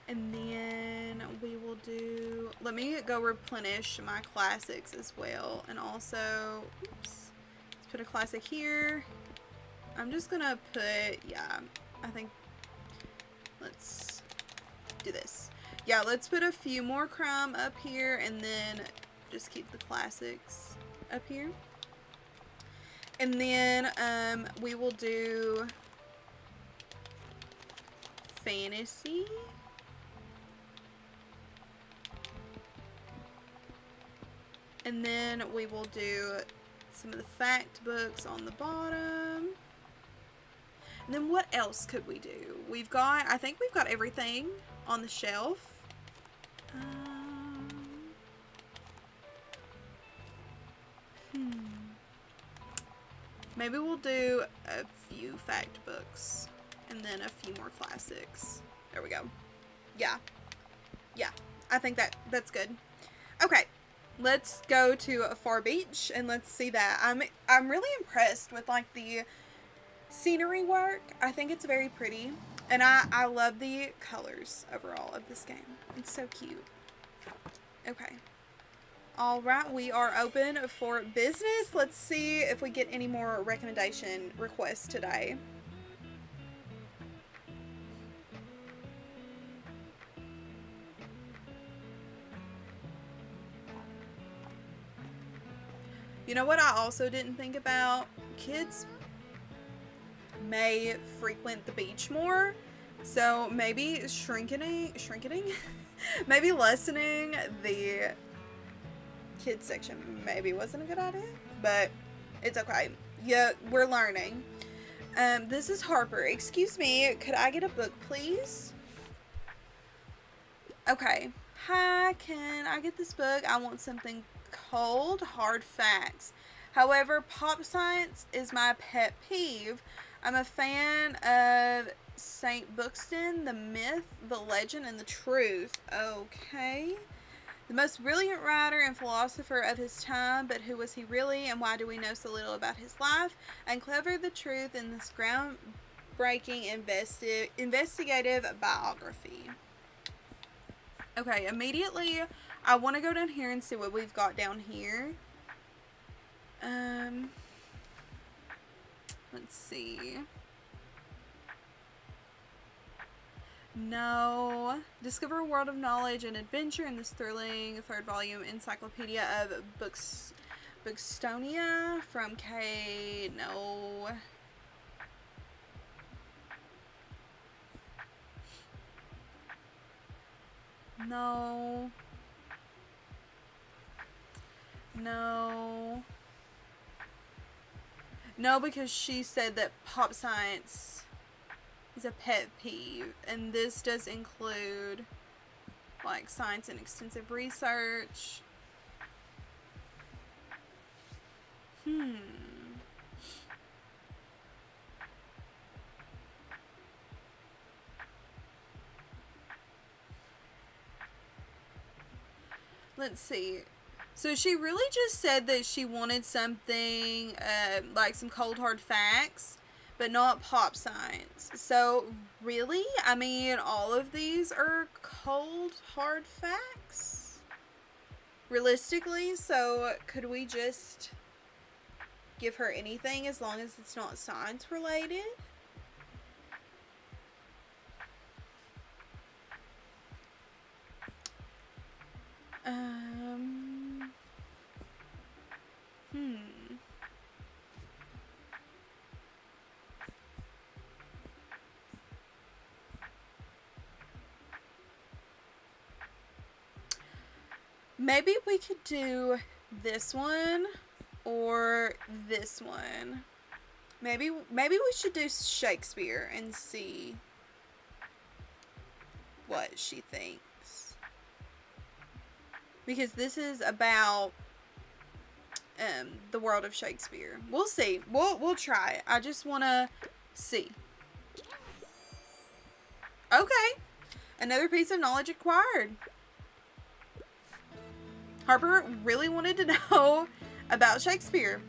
And then we will do, let me go replenish my classics as well. And also, oops, let's put a classic here. I'm just gonna put, yeah, I think, let's do this. Yeah, let's put a few more crime up here and then just keep the classics up here. And then we will do fantasy. And then we will do some of the fact books on the bottom. And then what else could we do? I think we've got everything on the shelf. Maybe we'll do a few fact books and then a few more classics. There we go. Yeah. Yeah. I think that's good. Okay. Let's go to Far Beach and let's see that. I'm really impressed with like the scenery work. I think it's very pretty. And I love the colors overall of this game. It's so cute. Okay. Alright, we are open for business. Let's see if we get any more recommendation requests today. You know what I also didn't think about? Kids may frequent the beach more. So maybe shrinking? Maybe lessening the kids section maybe wasn't a good idea, but it's okay. Yeah, we're learning. This is Harper. Excuse me, could I get a book, please? Okay. Hi, can I get this book? I want something cold, hard facts. However, pop science is my pet peeve. I'm a fan of St. Buxton, the myth, the legend, and the truth. Okay. The most brilliant writer and philosopher of his time, but who was he really, and why do we know so little about his life? Uncover the truth in this groundbreaking investigative biography. Okay, immediately, I want to go down here and see what we've got down here. Let's see. No. Discover a world of knowledge and adventure in this thrilling third volume encyclopedia of Bookstonia from K. No. No. No. No, because she said that pop science is a pet peeve, and this does include like science and extensive research. Let's see. So she really just said that she wanted something like some cold hard facts, but not pop science. So really, I mean, all of these are cold hard facts, realistically. So could we just give her anything as long as it's not science related? Maybe we could do this one or this one. Maybe we should do Shakespeare and see what she thinks. because this is about the world of Shakespeare. We'll see. We'll try. I just want to see. Okay. Another piece of knowledge acquired. Harper really wanted to know about Shakespeare.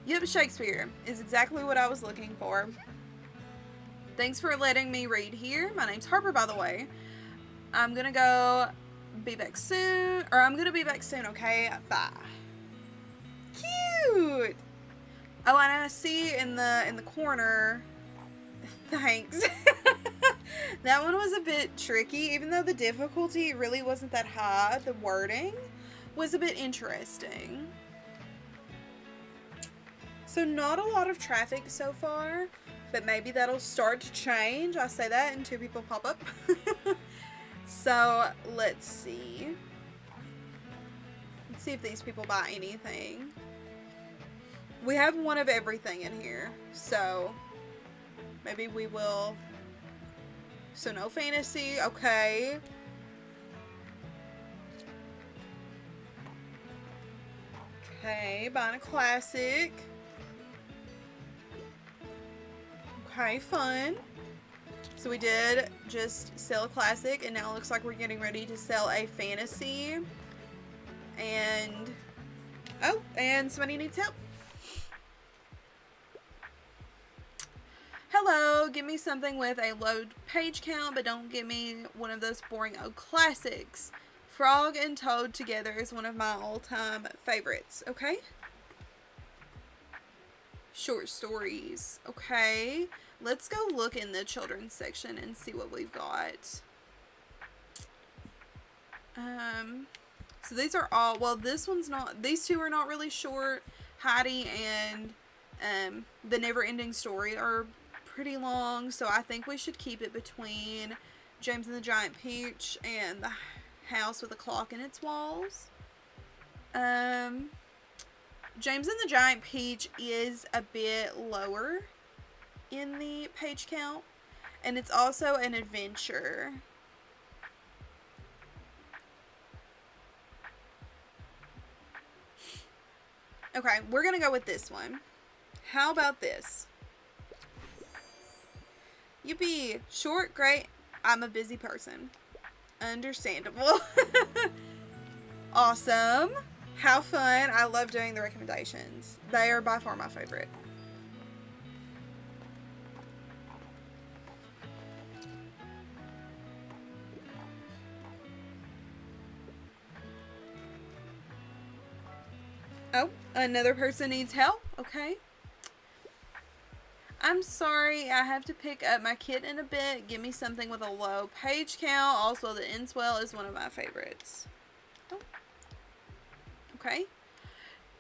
Yep, Shakespeare is exactly what I was looking for. Thanks for letting me read here. My name's Harper, by the way. I'm gonna go be back soon. Or I'm gonna be back soon, okay? Bye. Cute! Oh, and I see in the corner. Thanks. That one was a bit tricky, even though the difficulty really wasn't that high. The wording was a bit interesting. So not a lot of traffic so far, but maybe that'll start to change. I say that and 2 people pop up. So let's see. Let's see if these people buy anything. We have one of everything in here, so maybe we will. So no fantasy, okay. Okay, buying a classic. Okay, fun. So we did just sell a classic, and now it looks like we're getting ready to sell a fantasy. And, oh, and somebody needs help. Hello, give me something with a low page count, but don't give me one of those boring old classics. Frog and Toad Together is one of my all-time favorites, okay? Short stories, okay. Let's go look in the children's section and see what we've got. So these are all, well, this one's not, these 2 are not really short. Heidi and The Never Ending Story are pretty long, so I think we should keep it between James and the Giant Peach and The House with a Clock in Its Walls. James and the Giant Peach is a bit lower in the page count, and it's also an adventure. Okay, we're gonna go with this one. How about this? Yippee! Short, great. I'm a busy person. Understandable. Awesome. How fun. I love doing the recommendations. They are by far my favorite. Oh, another person needs help. Okay. I'm sorry, I have to pick up my kid in a bit. Give me something with a low page count. Also, The Ends Well is one of my favorites. Oh. Okay.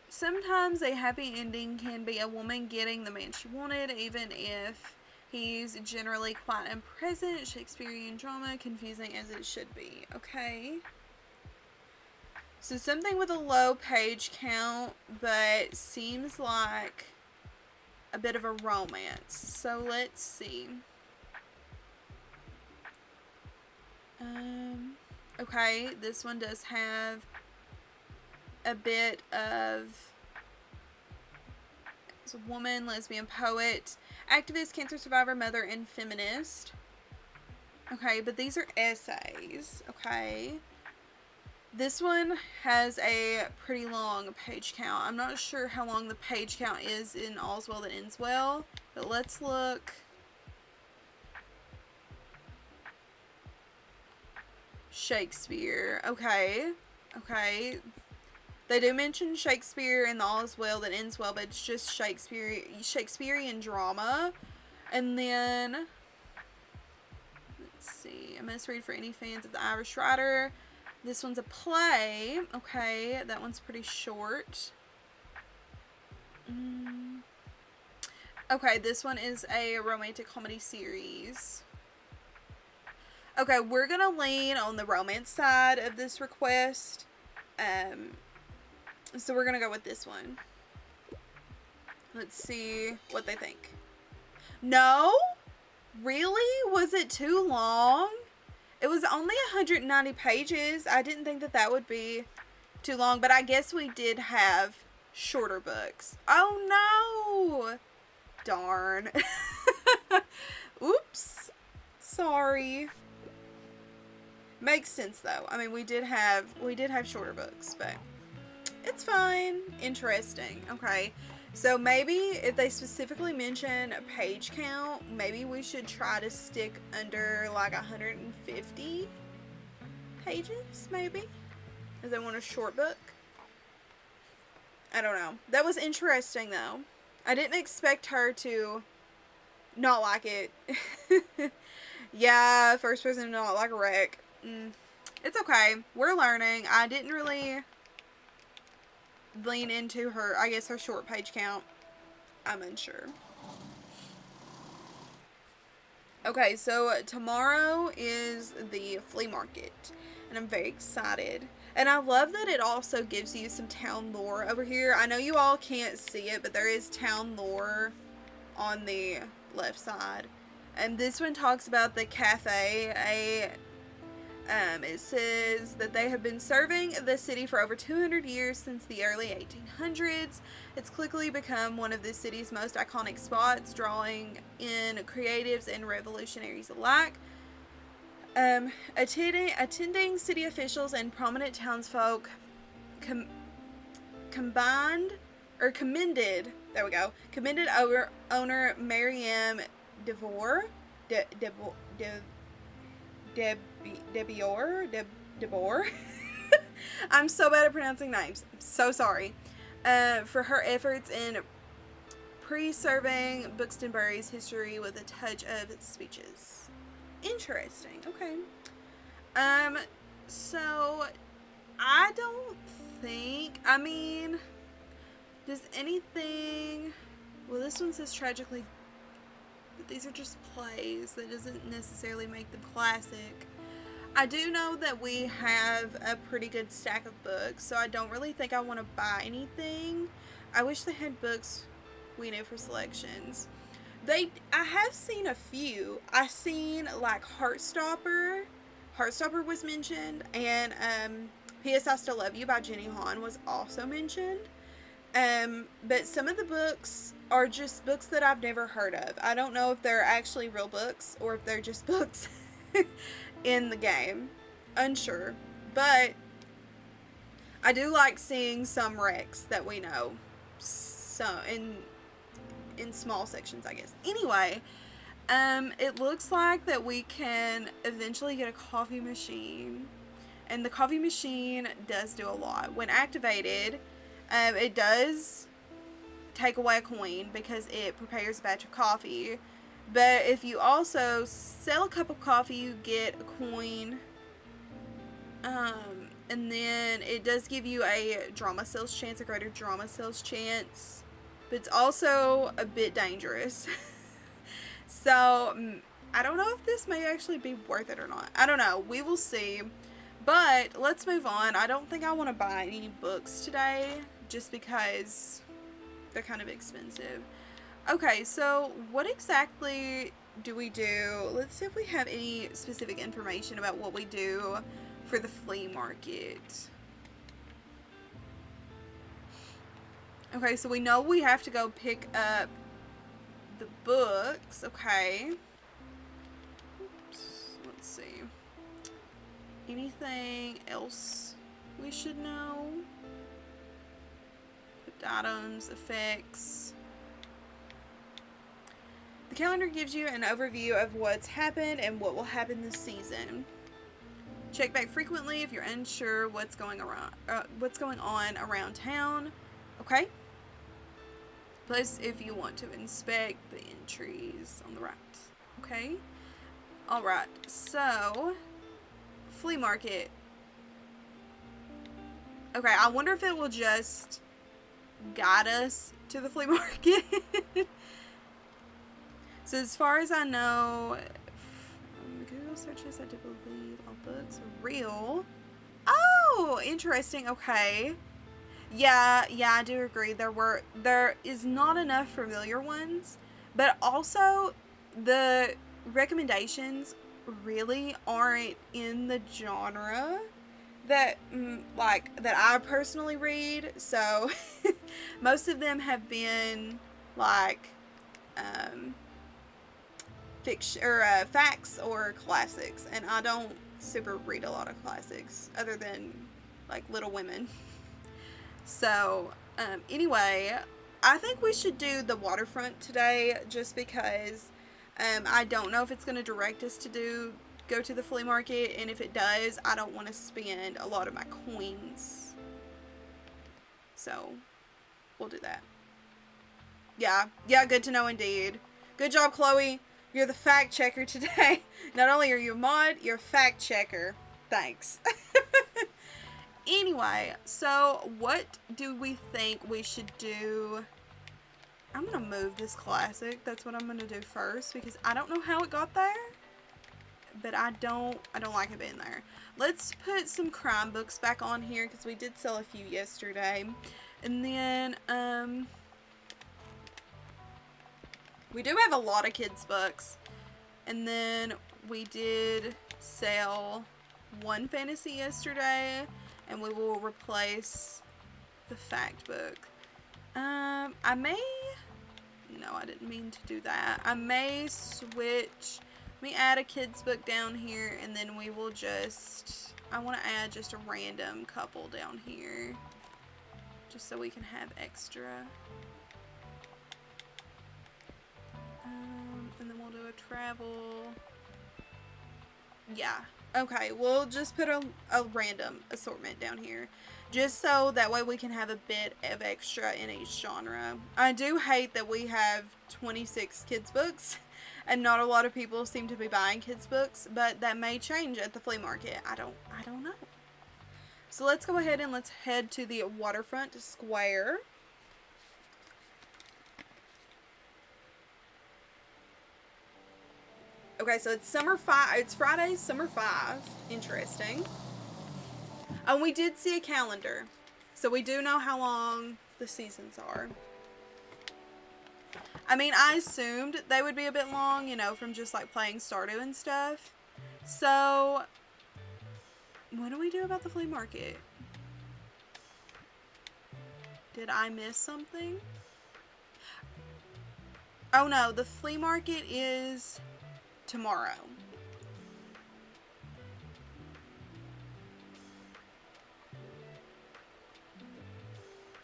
Sometimes a happy ending can be a woman getting the man she wanted, even if he's generally quite unpleasant. Shakespearean drama, confusing as it should be. Okay. So something with a low page count, but seems like a bit of a romance. So let's see. Okay, this one does have a bit of, it's a woman, lesbian poet, activist, cancer survivor, mother, and feminist. Okay, but these are essays. Okay. This one has a pretty long page count. I'm not sure how long the page count is in All's Well That Ends Well, but let's look. Shakespeare. Okay. Okay. They do mention Shakespeare in the All's Well That Ends Well, but it's just Shakespearean drama. And then, let's see. A must read for any fans of the Irish writer. This one's a play. Okay, that one's pretty short. Okay, this one is a romantic comedy series. Okay, we're gonna lean on the romance side of this request. So we're gonna go with this one. Let's see what they think. No? Really? Was it too long? It was only 190 pages. I didn't think that that would be too long, but I guess we did have shorter books. Oh no! Darn. Oops. Sorry. Makes sense though. I mean, we did have shorter books, but it's fine. Interesting. Okay. So maybe if they specifically mention a page count, maybe we should try to stick under like 150 pages, maybe? If they want a short book. I don't know. That was interesting though. I didn't expect her to not like it. Yeah, first person to not like a wreck. It's okay. We're learning. I didn't really lean into her, I guess her short page count. I'm unsure. Okay, so tomorrow is the flea market, and I'm very excited. And I love that it also gives you some town lore over here. I know you all can't see it, but there is town lore on the left side. And this one talks about the cafe. It says that they have been serving the city for over 200 years since the early 1800s. It's quickly become one of the city's most iconic spots, drawing in creatives and revolutionaries alike. Attending city officials and prominent townsfolk commended owner Mariam DeVore, DeBoer. I'm so bad at pronouncing names. I'm so sorry. For her efforts in preserving Buxtonbury's history with a touch of speeches. Interesting. Okay. So I don't think, I mean, does anything, well, this one says tragically, but these are just plays. That doesn't necessarily make them classic. I do know that we have a pretty good stack of books, so I don't really think I want to buy anything. I wish they had books we knew for selections. I have seen a few. I seen like Heartstopper. Heartstopper was mentioned, and P.S. I Still Love You by Jenny Han was also mentioned. But some of the books are just books that I've never heard of. I don't know if they're actually real books or if they're just books in the game. Unsure. But I do like seeing some wrecks that we know. So in small sections, I guess. Anyway, it looks like that we can eventually get a coffee machine. And the coffee machine does do a lot. When activated, it does take away a coin because it prepares a batch of coffee. But if you also sell a cup of coffee, you get a coin. And then it does give you a drama sales chance, a greater drama sales chance. But it's also a bit dangerous. So, I don't know if this may actually be worth it or not. I don't know. We will see. But, let's move on. I don't think I want to buy any books today, just because they're kind of expensive. Okay, so what exactly do we do? Let's see if we have any specific information about what we do for the flea market. Okay, so we know we have to go pick up the books. Okay. Oops, let's see. Anything else we should know? Items, effects. The calendar gives you an overview of what's happened and what will happen this season. Check back frequently if you're unsure what's going on around town. Okay. Plus, if you want to inspect the entries on the right. Okay. All right. So, flea market. Okay. I wonder if it will just guide us to the flea market. So as far as I know, Google searches, I do believe all books are real. Oh, interesting. Okay. Yeah, I do agree. There is not enough familiar ones, but also the recommendations really aren't in the genre that that I personally read. So most of them have been like um, fiction or facts or classics, and I don't super read a lot of classics other than like Little Women. So anyway, I think we should do the waterfront today, just because I don't know if it's going to direct us to go to the flea market, and if it does, I don't want to spend a lot of my coins. So we'll do that. Yeah, good to know indeed. Good job, Chloe. You're the fact checker today. Not only are you a mod, you're a fact checker. Thanks. Anyway, so what do we think we should do? I'm going to move this classic. That's what I'm going to do first, because I don't know how it got there. But I don't like it being there. Let's put some crime books back on here, because we did sell a few yesterday. And then, we do have a lot of kids books. And then we did sell one fantasy yesterday, and we will replace the fact book. I may, no, I didn't mean to do that. I may switch, let me add a kids book down here, and then we will just, I want to add just a random couple down here, just so we can have extra. And then we'll do a travel. Yeah. Okay, we'll just put a random assortment down here, just so that way we can have a bit of extra in each genre. I do hate that we have 26 kids books, and not a lot of people seem to be buying kids books, but that may change at the flea market. I don't know. So let's go ahead and let's head to the waterfront square. Okay, so it's summer 5. It's Friday, summer 5. Interesting. Oh, we did see a calendar, so we do know how long the seasons are. I mean, I assumed they would be a bit long, you know, from just like playing Stardew and stuff. So, what do we do about the flea market? Did I miss something? Oh no, the flea market is tomorrow.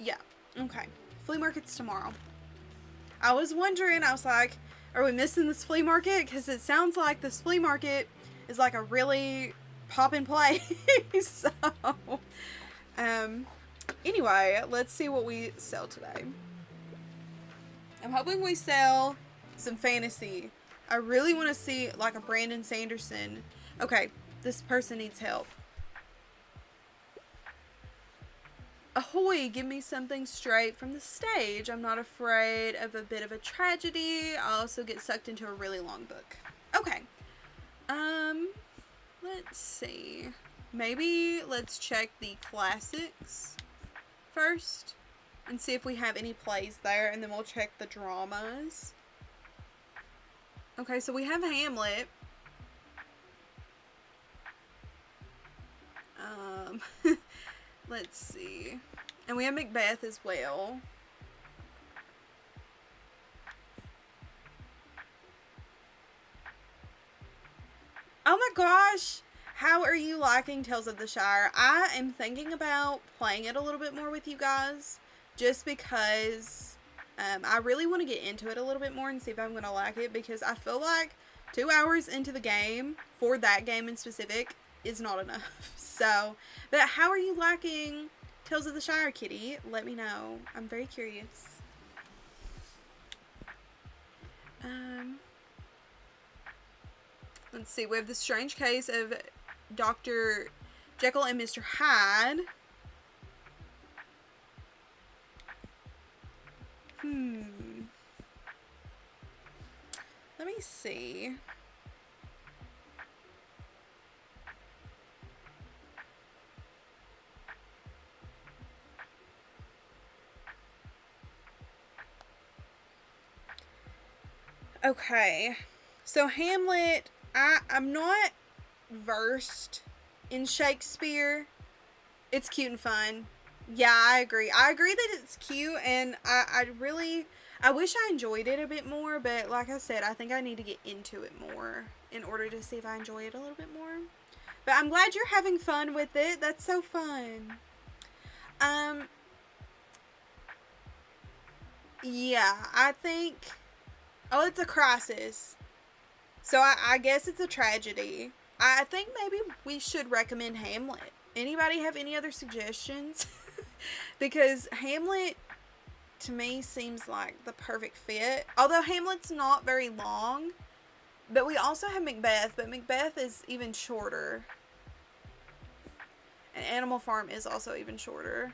Yeah, okay. Flea market's tomorrow. I was wondering, I was like, are we missing this flea market? Because it sounds like this flea market is like a really poppin' place. So, anyway, let's see what we sell today. I'm hoping we sell some fantasy. I really want to see like a Brandon Sanderson. Okay, this person needs help. Ahoy, give me something straight from the stage. I'm not afraid of a bit of a tragedy. I also get sucked into a really long book. Okay. Let's see. Maybe let's check the classics first and see if we have any plays there, and then we'll check the dramas. Okay, so we have Hamlet. Let's see. And we have Macbeth as well. Oh my gosh! How are you liking Tales of the Shire? I am thinking about playing it a little bit more with you guys, just because I really want to get into it a little bit more and see if I'm going to like it, because I feel like 2 hours into the game, for that game in specific, is not enough. So, but how are you liking Tales of the Shire, Kitty? Let me know. I'm very curious. Let's see. We have the strange case of Dr. Jekyll and Mr. Hyde. Let me see. Okay, so Hamlet, I'm not versed in Shakespeare. It's cute and fun. Yeah, I agree. I agree that it's cute, and I wish I enjoyed it a bit more, but like I said, I think I need to get into it more in order to see if I enjoy it a little bit more. But I'm glad you're having fun with it. That's so fun. Um, yeah, I think. Oh, it's a crisis. So I guess it's a tragedy. I think maybe we should recommend Hamlet. Anybody have any other suggestions? Because Hamlet, to me, seems like the perfect fit. Although Hamlet's not very long. But we also have Macbeth, but Macbeth is even shorter. And Animal Farm is also even shorter.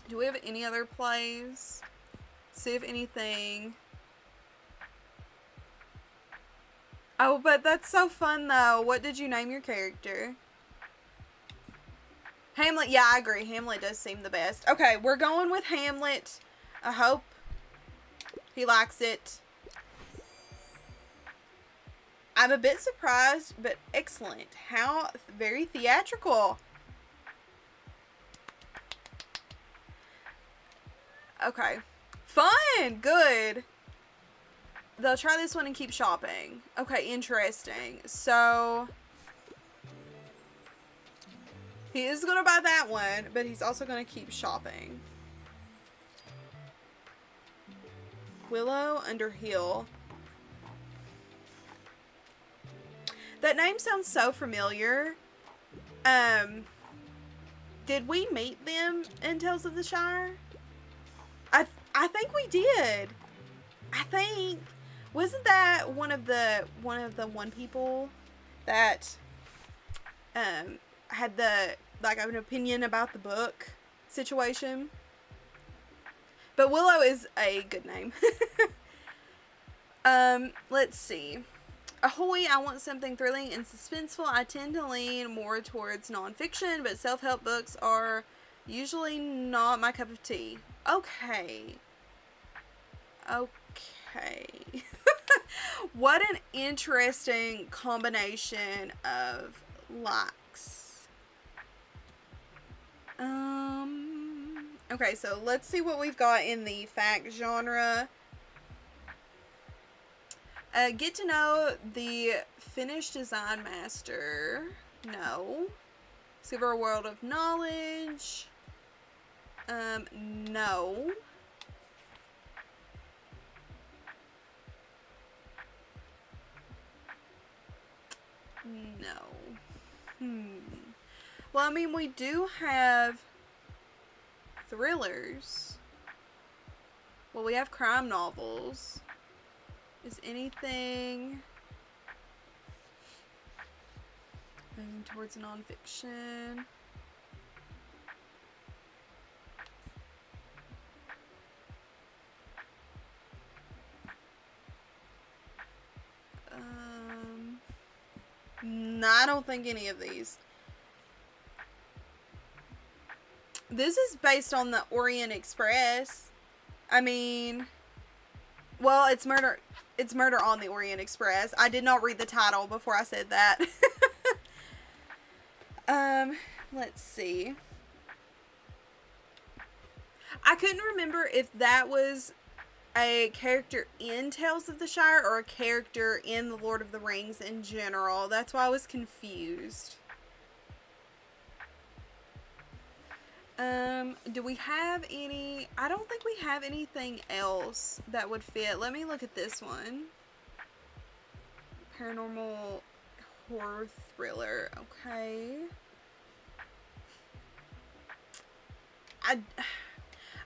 Do we have any other plays? See if anything. Oh, but that's so fun though. What did you name your character? Hamlet. Yeah, I agree. Hamlet does seem the best. Okay, we're going with Hamlet. I hope he likes it. I'm a bit surprised, but excellent. How very theatrical. Okay. Fun. Good. They'll try this one and keep shopping. Okay, interesting. So he is going to buy that one, but he's also going to keep shopping. Willow Underhill. That name sounds so familiar. Did we meet them in Tales of the Shire? I think we did. I think, wasn't that one of the one people that had the like an opinion about the book situation? But Willow is a good name. Let's see. Ahoy, I want something thrilling and suspenseful. I tend to lean more towards nonfiction, but self-help books are usually not my cup of tea. Okay. Okay. What an interesting combination of likes. Okay, so let's see what we've got in the fact genre. Get to know the Finnish design master. No. Discover a world of knowledge. No. No. Well, I mean, we do have thrillers. Well, we have crime novels. Is anything moving towards nonfiction? No, I don't think any of these. This is based on the Orient Express. I mean, well, it's murder. It's Murder on the Orient Express. I did not read the title before I said that. Let's see. I couldn't remember if that was a character in Tales of the Shire or a character in The Lord of the Rings in general. That's why I was confused. Do we have any? I don't think we have anything else that would fit. Let me look at this one. Paranormal horror thriller. Okay.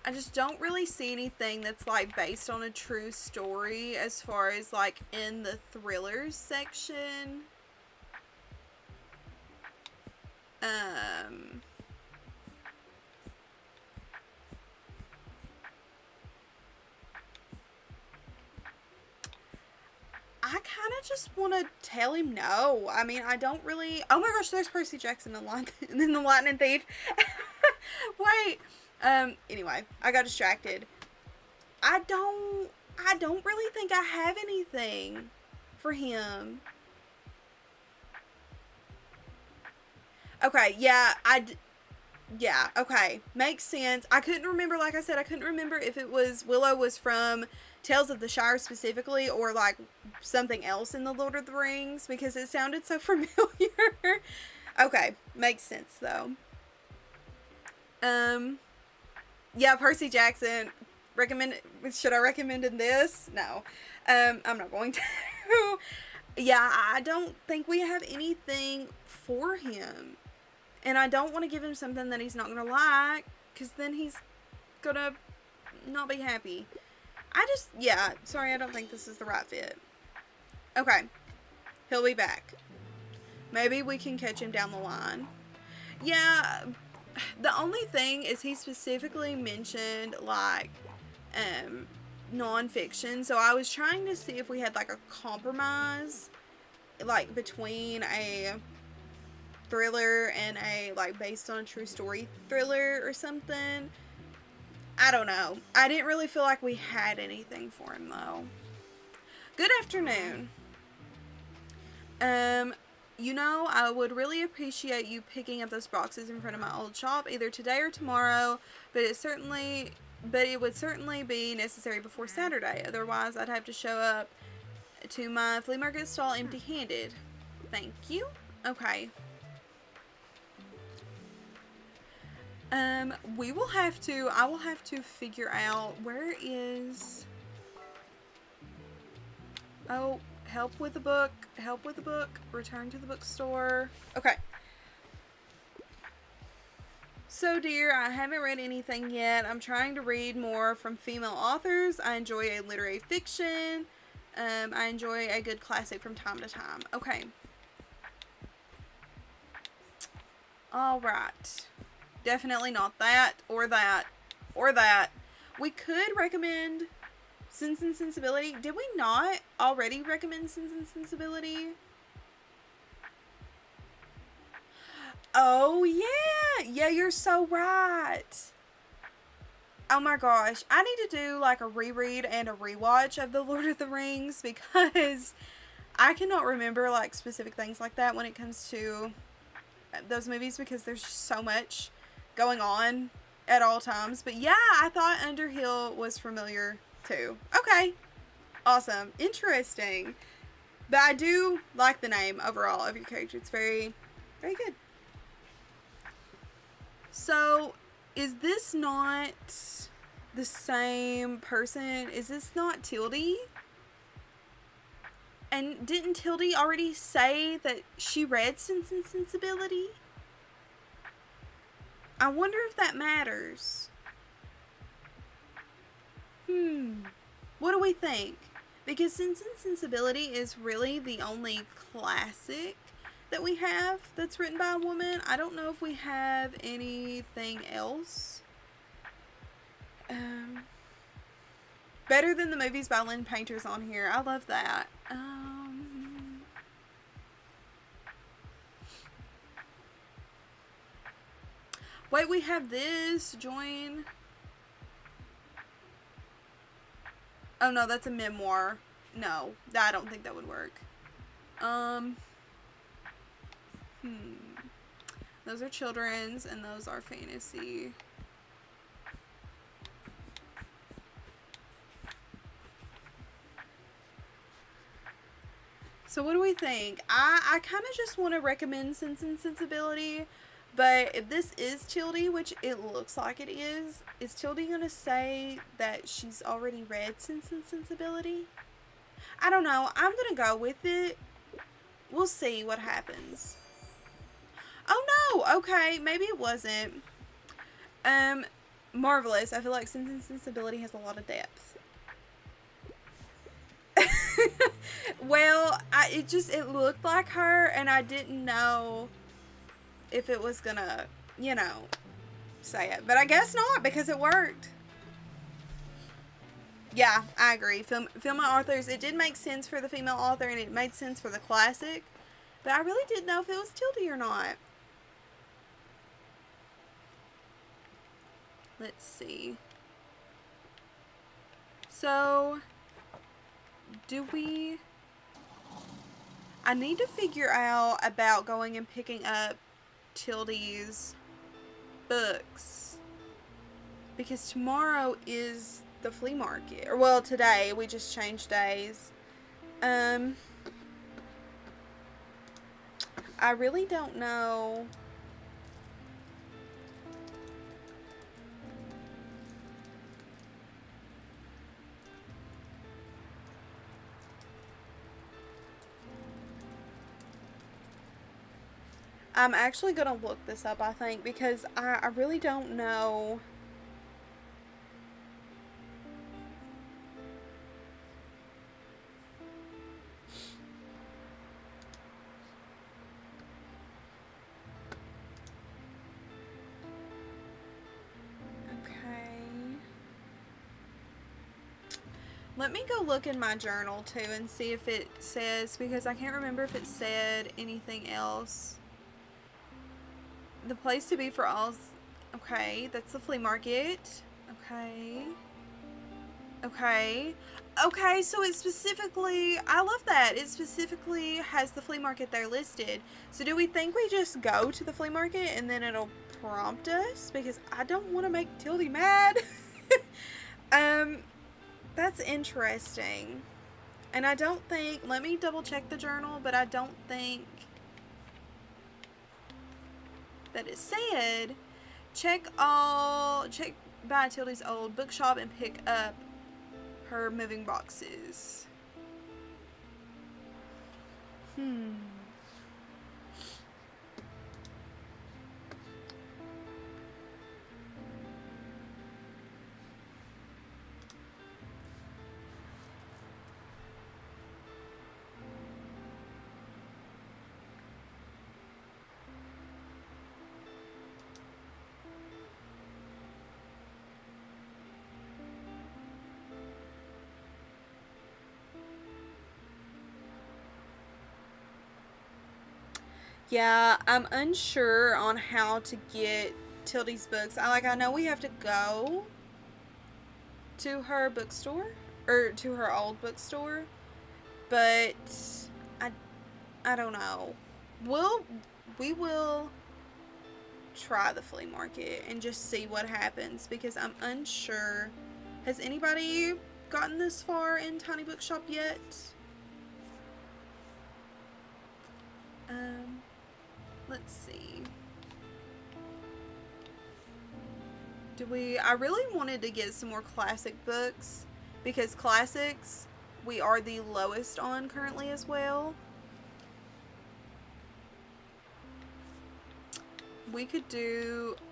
I just don't really see anything that's like based on a true story as far as like in the thrillers section. I kind of just want to tell him no. I mean, I don't really. Oh my gosh, there's Percy Jackson in The Lightning Thief. Wait. Anyway, I got distracted. I don't really think I have anything for him. Okay, yeah, okay. Makes sense. I couldn't remember, like I said, I couldn't remember if it was Willow was from Tales of the Shire specifically or like something else in the Lord of the Rings because it sounded so familiar. Okay, makes sense though. Um yeah, Percy Jackson. Recommend should I recommend this? No. I'm not going to. Yeah, I don't think we have anything for him. And I don't want to give him something that he's not going to like, because then he's going to not be happy. Yeah, sorry, I don't think this is the right fit. Okay, he'll be back. Maybe we can catch him down the line. Yeah, the only thing is he specifically mentioned, like, nonfiction, so I was trying to see if we had, like, a compromise, like, between a thriller and a like based on a true story thriller or something. I don't know. I didn't really feel like we had anything for him though. Good afternoon. I would really appreciate you picking up those boxes in front of my old shop either today or tomorrow, but it would certainly be necessary before Saturday. Otherwise, I'd have to show up to my flea market stall empty-handed. Thank you. Okay. I will have to figure out where is, oh, help with the book, return to the bookstore. Okay. So dear, I haven't read anything yet. I'm trying to read more from female authors. I enjoy a literary fiction. I enjoy a good classic from time to time. Okay. Alright. Definitely not that, or that, or that. We could recommend Sense and Sensibility. Did we not already recommend Sense and Sensibility? Oh, yeah. Yeah, you're so right. Oh my gosh. I need to do like a reread and a rewatch of The Lord of the Rings because I cannot remember like specific things like that when it comes to those movies because there's just so much going on at all times. But yeah, I thought Underhill was familiar too. Okay. Awesome. Interesting. But I do like the name overall of your character. It's very, very good. So, is this not the same person? Is this not Tildy? And didn't Tildy already say that she read Sense and Sensibility? I wonder if that matters. What do we think? Because Sense and Sensibility is really the only classic that we have that's written by a woman. I don't know if we have anything else. Better than the movies by Lynn Painter's on here. I love that. Wait, we have this. Join. Oh no, that's a memoir. No, I don't think that would work. Those are children's and those are fantasy. So what do we think? I kind of just want to recommend Sense and Sensibility, but if this is Tildy, which it looks like it is Tildy going to say that she's already read Sense and Sensibility? I don't know. I'm going to go with it. We'll see what happens. Oh no! Okay, maybe it wasn't. Marvelous. I feel like Sense and Sensibility has a lot of depth. Well, it looked like her, and I didn't know if it was gonna, say it. But I guess not, because it worked. Yeah, I agree. Female authors, it did make sense for the female author, and it made sense for the classic. But I really didn't know if it was Tildy or not. Let's see. So, do we... I need to figure out about going and picking up Tildy's books. Because tomorrow is the flea market. Or, well, today. We just changed days. I really don't know. I'm actually going to look this up, I think, because I really don't know. Okay. Let me go look in my journal, too, and see if it says, because I can't remember if it said anything else. The place to be for all... Okay, that's the flea market. Okay. Okay. Okay, so it specifically... I love that. It specifically has the flea market there listed. So do we think we just go to the flea market and then it'll prompt us? Because I don't want to make Tildy mad. That's interesting. And I don't think... Let me double check the journal, but I don't think... that it said check by Tildy's old bookshop and pick up her moving boxes. Yeah, I'm unsure on how to get Tildy's books. I know we have to go to her bookstore, or to her old bookstore, but I don't know. We will try the flea market and just see what happens, because I'm unsure. Has anybody gotten this far in Tiny Bookshop yet? Let's see. I really wanted to get some more classic books, because classics we are the lowest on currently as well.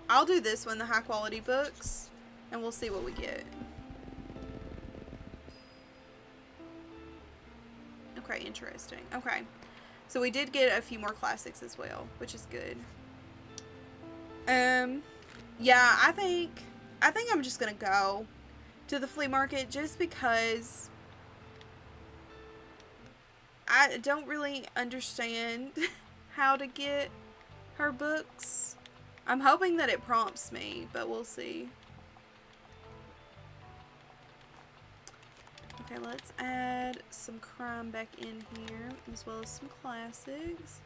I'll do this one, the high quality books, and we'll see what we get. Okay, interesting. Okay. So we did get a few more classics as well, which is good. Yeah, I think I'm just gonna go to the flea market, just because I don't really understand how to get her books. I'm hoping that it prompts me, but we'll see. Okay, let's add some crime back in here, as well as some classics.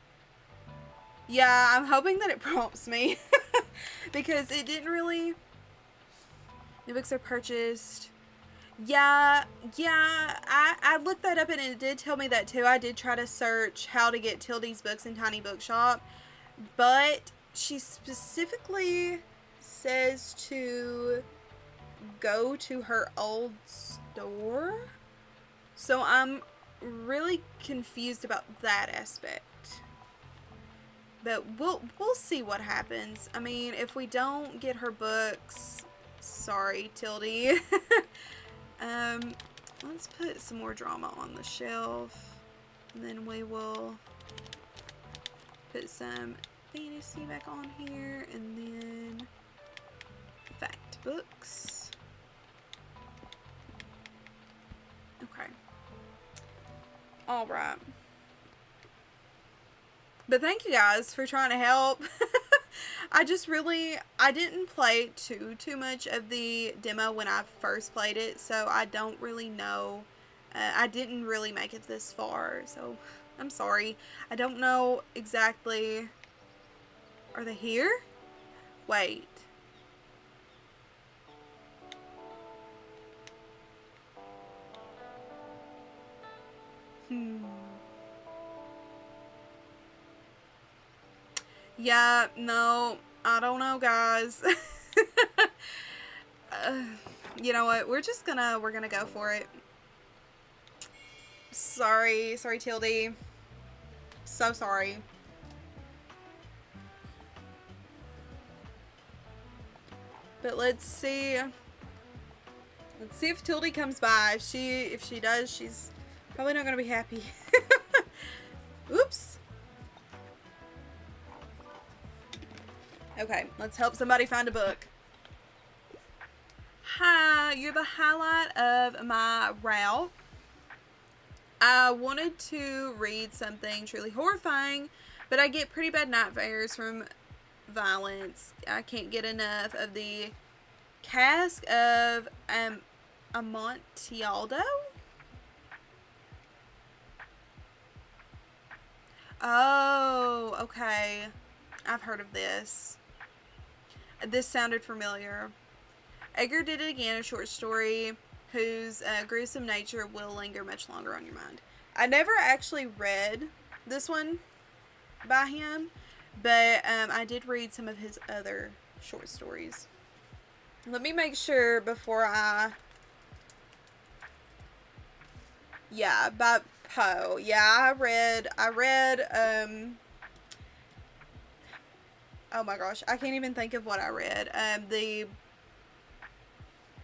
Yeah, I'm hoping that it prompts me, because it didn't really... New books are purchased. Yeah, I looked that up and it did tell me that too. I did try to search how to get Tildy's books in Tiny Bookshop, but she specifically says to go to her old store. So I'm really confused about that aspect. But we'll see what happens. I mean, if we don't get her books, sorry, Tildy. Let's put some more drama on the shelf. And then we will put some fantasy back on here. And then fact books. Okay. Alright. But thank you guys for trying to help. I didn't play too much of the demo when I first played it, so I don't really know. I didn't really make it this far, so I'm sorry. I don't know exactly. Are they here? Wait. Yeah, no, I don't know, guys. You know what? We're gonna go for it. Sorry, Tildy. So sorry. But let's see. Let's see if Tildy comes by. If she does, she's probably not gonna be happy. Oops. Okay, let's help somebody find a book. Hi, you're the highlight of my route. I wanted to read something truly horrifying, but I get pretty bad nightmares from violence. I can't get enough of the Cask of Amontillado. Oh, okay. I've heard of this. This sounded familiar. Edgar Did It Again, a short story whose gruesome nature will linger much longer on your mind. I never actually read this one by him, but I did read some of his other short stories. Let me make sure before I... Yeah, by Poe. Yeah, I read, oh my gosh, I can't even think of what I read.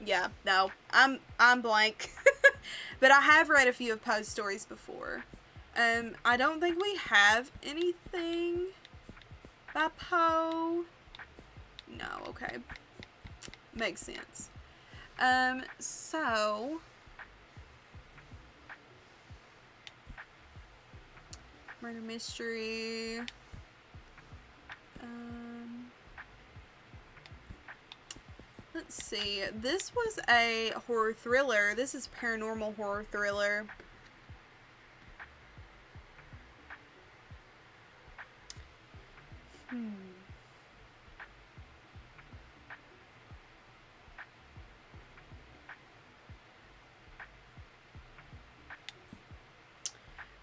Yeah, no, I'm blank. But I have read a few of Poe's stories before. I don't think we have anything by Poe. No, okay. Makes sense. So murder mystery. Let's see. This was a horror thriller. This is paranormal horror thriller.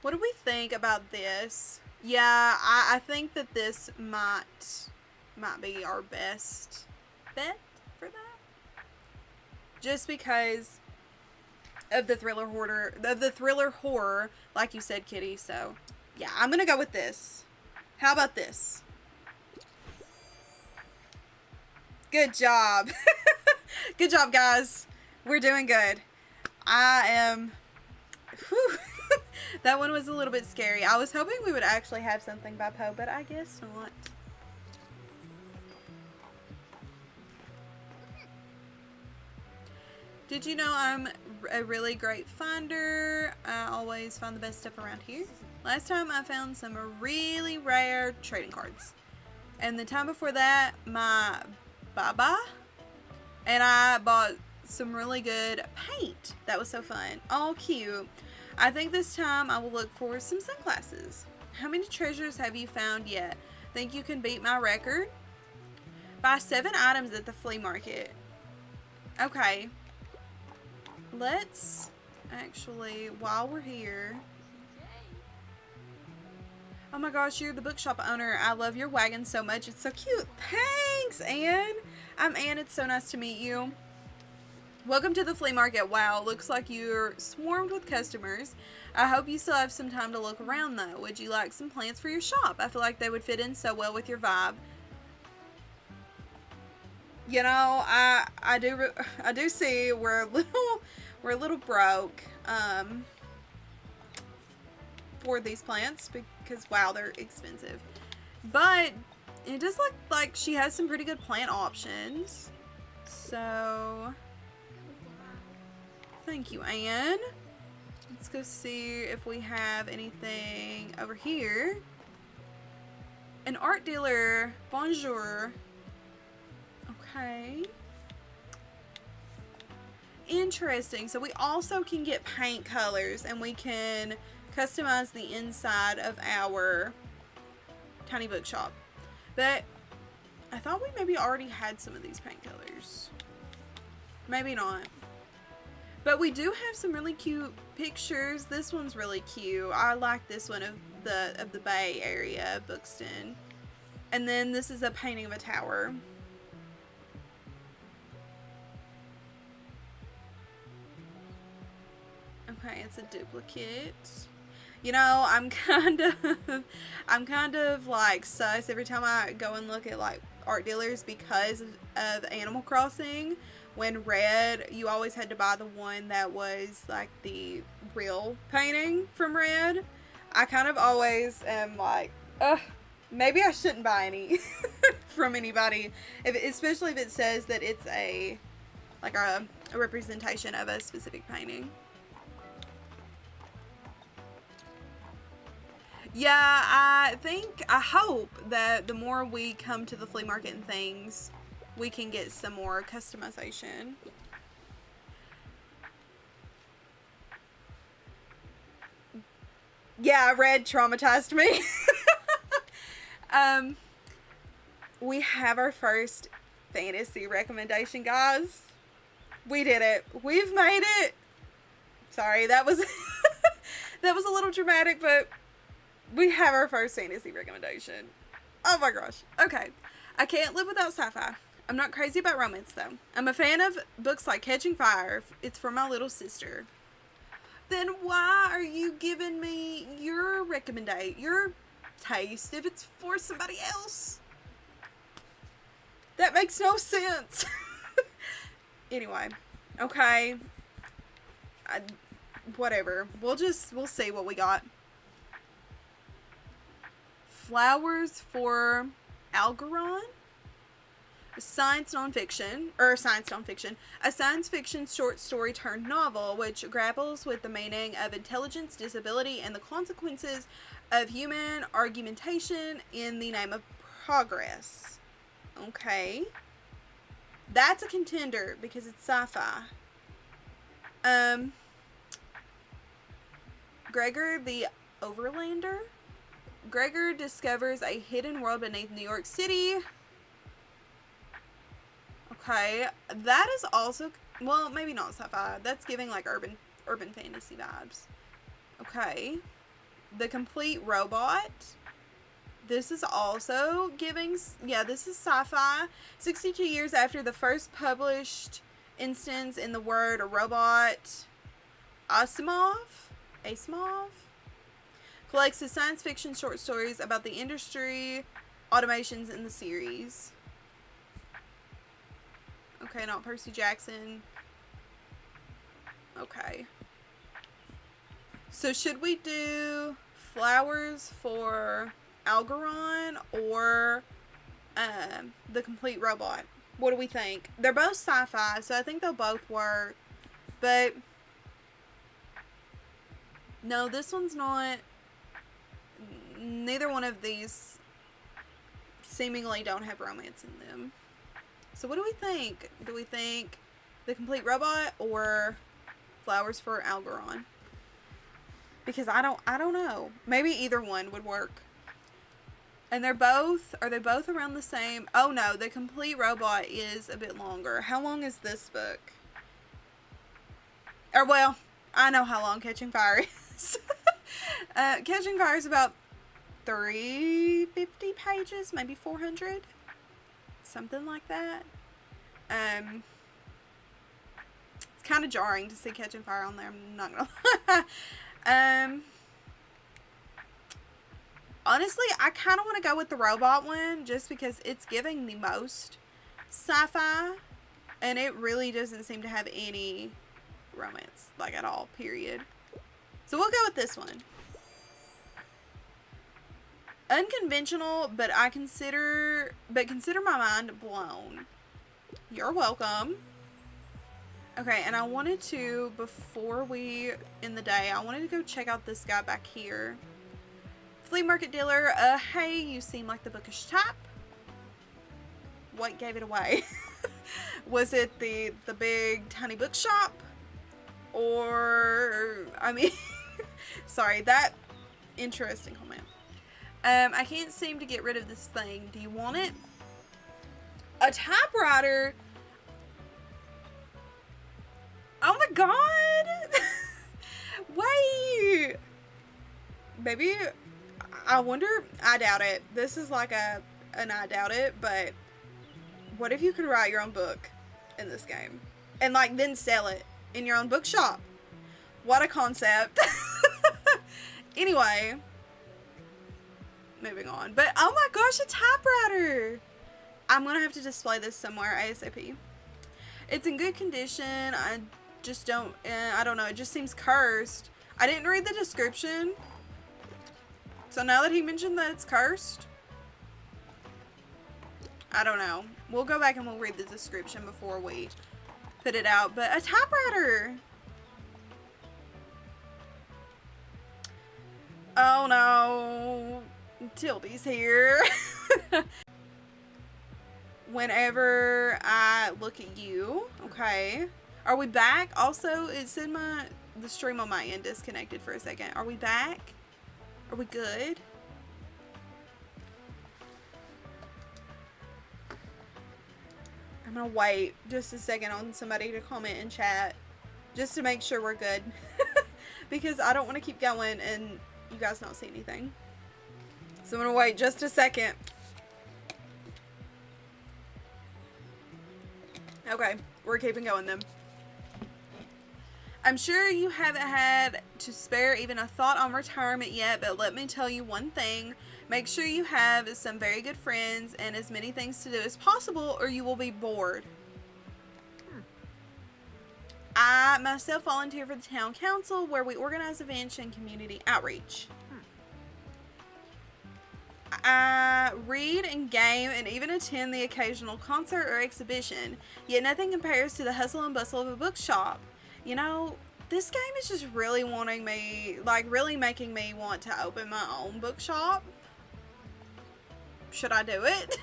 What do we think about this? Yeah, I think that this might be our best bet for that. Just because of the thriller horror, like you said, Kitty. So, yeah, I'm gonna go with this. How about this? Good job. Good job, guys. We're doing good. I am... Whew. That one was a little bit scary. I was hoping we would actually have something by Poe, but I guess not. Did you know I'm a really great finder? I always find the best stuff around here. Last time I found some really rare trading cards. And the time before that, my Baba and I bought some really good paint. That was so fun. All cute. I think this time I will look for some sunglasses. How many treasures have you found yet? Think you can beat my record? Buy 7 items at the flea market. Okay. Let's actually, while we're here... Oh my gosh, you're the bookshop owner. I love your wagon so much. It's so cute. Thanks, Anne. I'm Anne. It's so nice to meet you. Welcome to the flea market. Wow, looks like you're swarmed with customers. I hope you still have some time to look around though. Would you like some plants for your shop? I feel like they would fit in so well with your vibe. You know, I do see we're a little broke for these plants because wow, they're expensive. But it does look like she has some pretty good plant options. So thank you, Anne. Let's go see if we have anything over here. An art dealer. Bonjour. Okay. Interesting. So we also can get paint colors and we can customize the inside of our tiny bookshop. But I thought we maybe already had some of these paint colors. Maybe not. But we do have some really cute pictures. This one's really cute. I like this one of the Bay Area, Bookston. And then this is a painting of a tower. Okay, it's a duplicate. You know, I'm kind of like sus every time I go and look at like art dealers because of Animal Crossing. When Red, you always had to buy the one that was like the real painting from Red. I kind of always am like, ugh, maybe I shouldn't buy any from anybody, especially if it says that it's a representation of a specific painting. Yeah, I hope that the more we come to the flea market and things, we can get some more customization. Yeah, Red traumatized me. We have our first fantasy recommendation, guys. We did it. We've made it. Sorry, that was that was a little dramatic, but we have our first fantasy recommendation. Oh my gosh. Okay. I can't live without sci-fi. I'm not crazy about romance, though. I'm a fan of books like Catching Fire. It's for my little sister. Then why are you giving me your your taste if it's for somebody else? That makes no sense. Anyway. Okay. Whatever. We'll see what we got. Flowers for Algernon. Science nonfiction, a science fiction short story turned novel which grapples with the meaning of intelligence, disability, and the consequences of human argumentation in the name of progress. Okay. That's a contender because it's sci-fi. Gregor the Overlander. Gregor discovers a hidden world beneath New York City. Okay, that is also, well, maybe not sci-fi. That's giving like urban fantasy vibes. Okay. The Complete Robot. This is also giving, yeah, this is sci-fi. 62 years after the first published instance in the word robot, Asimov collects the science fiction short stories about the industry automations in the series. Okay, not Percy Jackson. Okay. So should we do Flowers for Algernon or The Complete Robot? What do we think? They're both sci-fi, so I think they'll both work. But no, this one's not. Neither one of these seemingly don't have romance in them. So what do we think? Do we think The Complete Robot or Flowers for Algernon? Because I don't know. Maybe either one would work. And are they both around the same? Oh no, The Complete Robot is a bit longer. How long is this book? Or well, I know how long Catching Fire is. Catching Fire is about 350 pages, maybe 400. Something like that. It's kind of jarring to see Catching Fire on there, I'm not gonna lie. Honestly, I kind of want to go with the robot one just because it's giving the most sci-fi and it really doesn't seem to have any romance, like at all, period. So we'll go with this one. Unconventional, but consider my mind blown. You're welcome. Okay, and I wanted to, before we end the day, I wanted to go check out this guy back here. Flea market dealer, hey, you seem like the bookish type. What gave it away? Was it the big tiny bookshop? Or, I mean, sorry, that interesting comment. I can't seem to get rid of this thing. Do you want it? A typewriter? Oh my god! Wait! Maybe, I wonder, I doubt it. This is like an I doubt it, but what if you could write your own book in this game? And like then sell it in your own bookshop? What a concept. Anyway, moving on. But oh my gosh, a typewriter! I'm gonna have to display this somewhere ASAP. It's in good condition. I just don't, I don't know, it just seems cursed. I didn't read the description. So now that he mentioned that it's cursed, I don't know. We'll go back and we'll read the description before we put it out. But a typewriter! Oh no. Tildy's here. Whenever I look at you, okay. Are we back? Also, it said the stream on my end disconnected for a second. Are we back? Are we good? I'm gonna wait just a second on somebody to comment in chat just to make sure we're good. Because I don't want to keep going and you guys not see anything. So I'm gonna wait just a second. Okay, we're keeping going then. I'm sure you haven't had to spare even a thought on retirement yet, but let me tell you one thing. Make sure you have some very good friends and as many things to do as possible or you will be bored. I myself volunteer for the town council where we organize events and community outreach. I read and game and even attend the occasional concert or exhibition, yet nothing compares to the hustle and bustle of a bookshop. You know, this game is just really wanting me, like really making me want to open my own bookshop. Should I do it?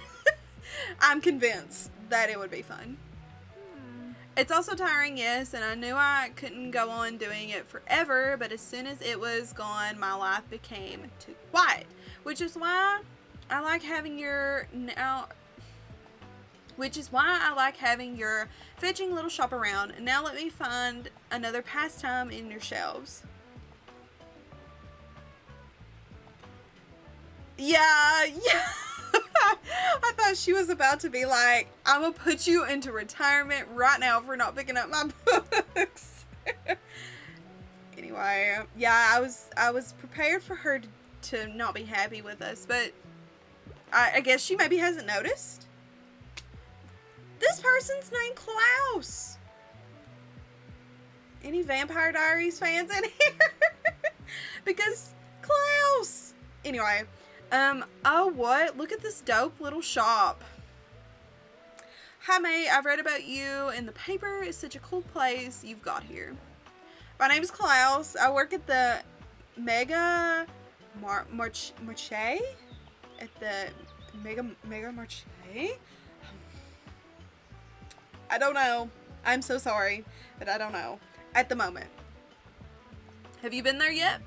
I'm convinced that it would be fun. It's also tiring, yes, and I knew I couldn't go on doing it forever, but as soon as it was gone, my life became too quiet. Which is why I like having your fetching little shop around. Now let me find another pastime in your shelves. Yeah. I thought she was about to be like, I'm gonna put you into retirement right now for not picking up my books. Anyway, yeah, I was prepared for her to not be happy with us, but I guess she maybe hasn't noticed. This person's named Klaus. Any Vampire Diaries fans in here? Because Klaus. Anyway, oh what? Look at this dope little shop. Hi mate, I've read about you in the paper. It's such a cool place you've got here. My name is Klaus. I work at the Mega Marche? At the Mega Marche? I don't know. I'm so sorry, but I don't know at the moment. Have you been there yet?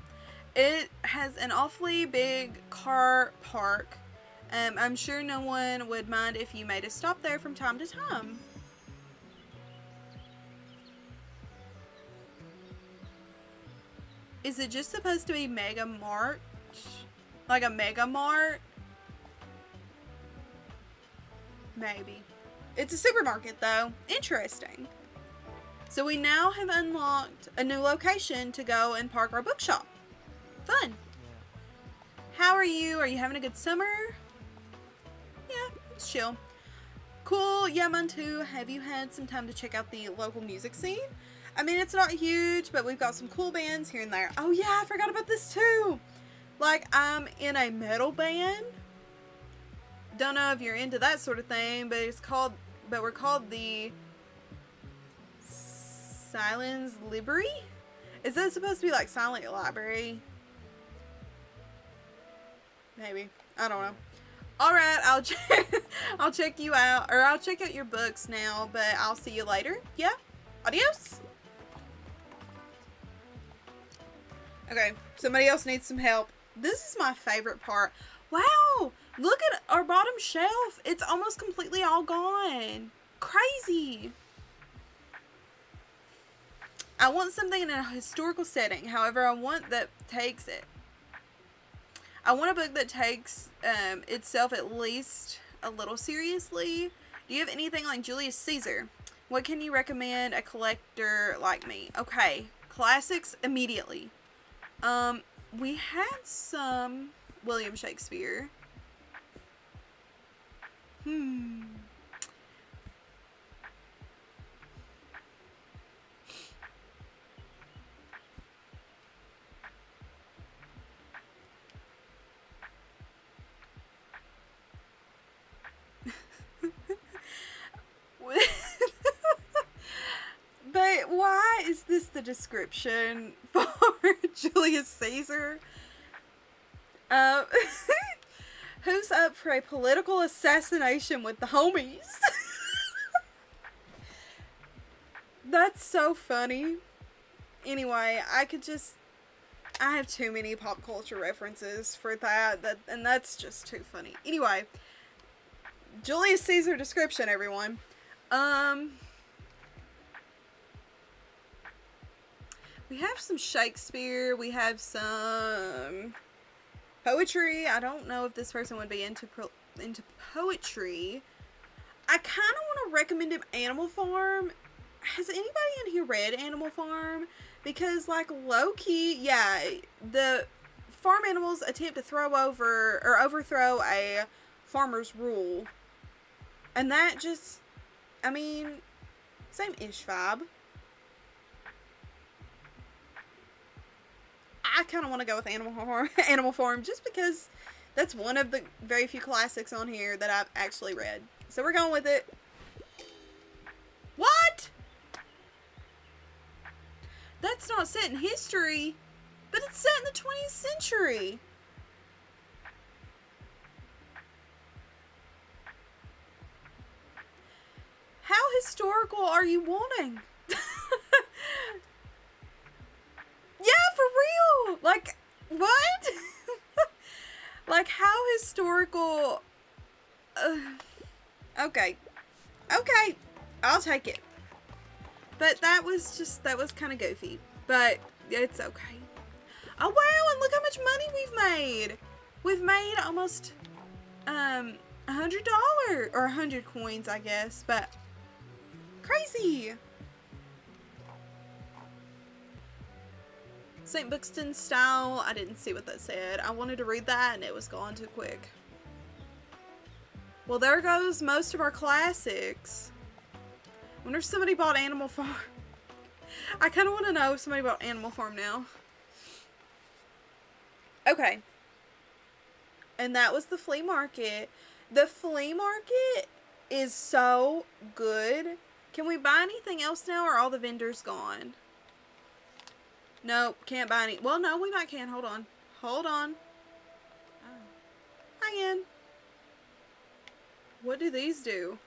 It has an awfully big car park. I'm sure no one would mind if you made a stop there from time to time. Is it just supposed to be Mega Mart? Like a Mega Mart? Maybe. It's a supermarket though. Interesting. So we now have unlocked a new location to go and park our bookshop. Fun. How are you? Are you having a good summer? Yeah, it's chill. Cool. Yeah, mine too. Have you had some time to check out the local music scene? I mean, it's not huge, but we've got some cool bands here and there. Oh yeah, I forgot about this too. Like, I'm in a metal band. Don't know if you're into that sort of thing, but we're called the Silence Library? Is that supposed to be like Silent Library? Maybe. I don't know. Alright, I'll check you out, or I'll check out your books now, but I'll see you later. Yeah? Adios! Okay, somebody else needs some help. This is my favorite part. Wow! Look at our bottom shelf. It's almost completely all gone. Crazy! I want something in a historical setting. However, I want that takes it. I want a book that takes itself at least a little seriously. Do you have anything like Julius Caesar? What can you recommend a collector like me? Okay, classics immediately. We had some William Shakespeare. But why is this the description for Julius Caesar? Who's up for a political assassination with the homies? That's so funny. Anyway, I have too many pop culture references for that, and that's just too funny. Anyway, Julius Caesar description, everyone. We have some Shakespeare. We have some poetry. I don't know if this person would be into poetry. I kind of want to recommend him Animal Farm. Has anybody in here read Animal Farm? Because, like, low-key, yeah, the farm animals attempt to throw over or overthrow a farmer's rule. And that just, I mean, same-ish vibe. I kind of want to go with Animal Farm just because that's one of the very few classics on here that I've actually read. So we're going with it. What? That's not set in history, but it's set in the 20th century. How historical are you wanting? Yeah, for real. Like, what? Like, how historical? Okay. Okay. I'll take it. But that was kind of goofy. But it's okay. Oh, wow, and look how much money we've made. We've made almost, $100, or 100 coins, I guess. But, crazy. St. Buxton style. I didn't see what that said. I wanted to read that and it was gone too quick. Well, there goes most of our classics. I wonder if somebody bought Animal Farm. I kind of want to know if somebody bought Animal Farm now. Okay. And that was the flea market. The flea market is so good. Can we buy anything else now or are all the vendors gone? Nope, can't buy any. Well, no, we might can. Hold on. Hold on. Oh. Hang in. What do these do?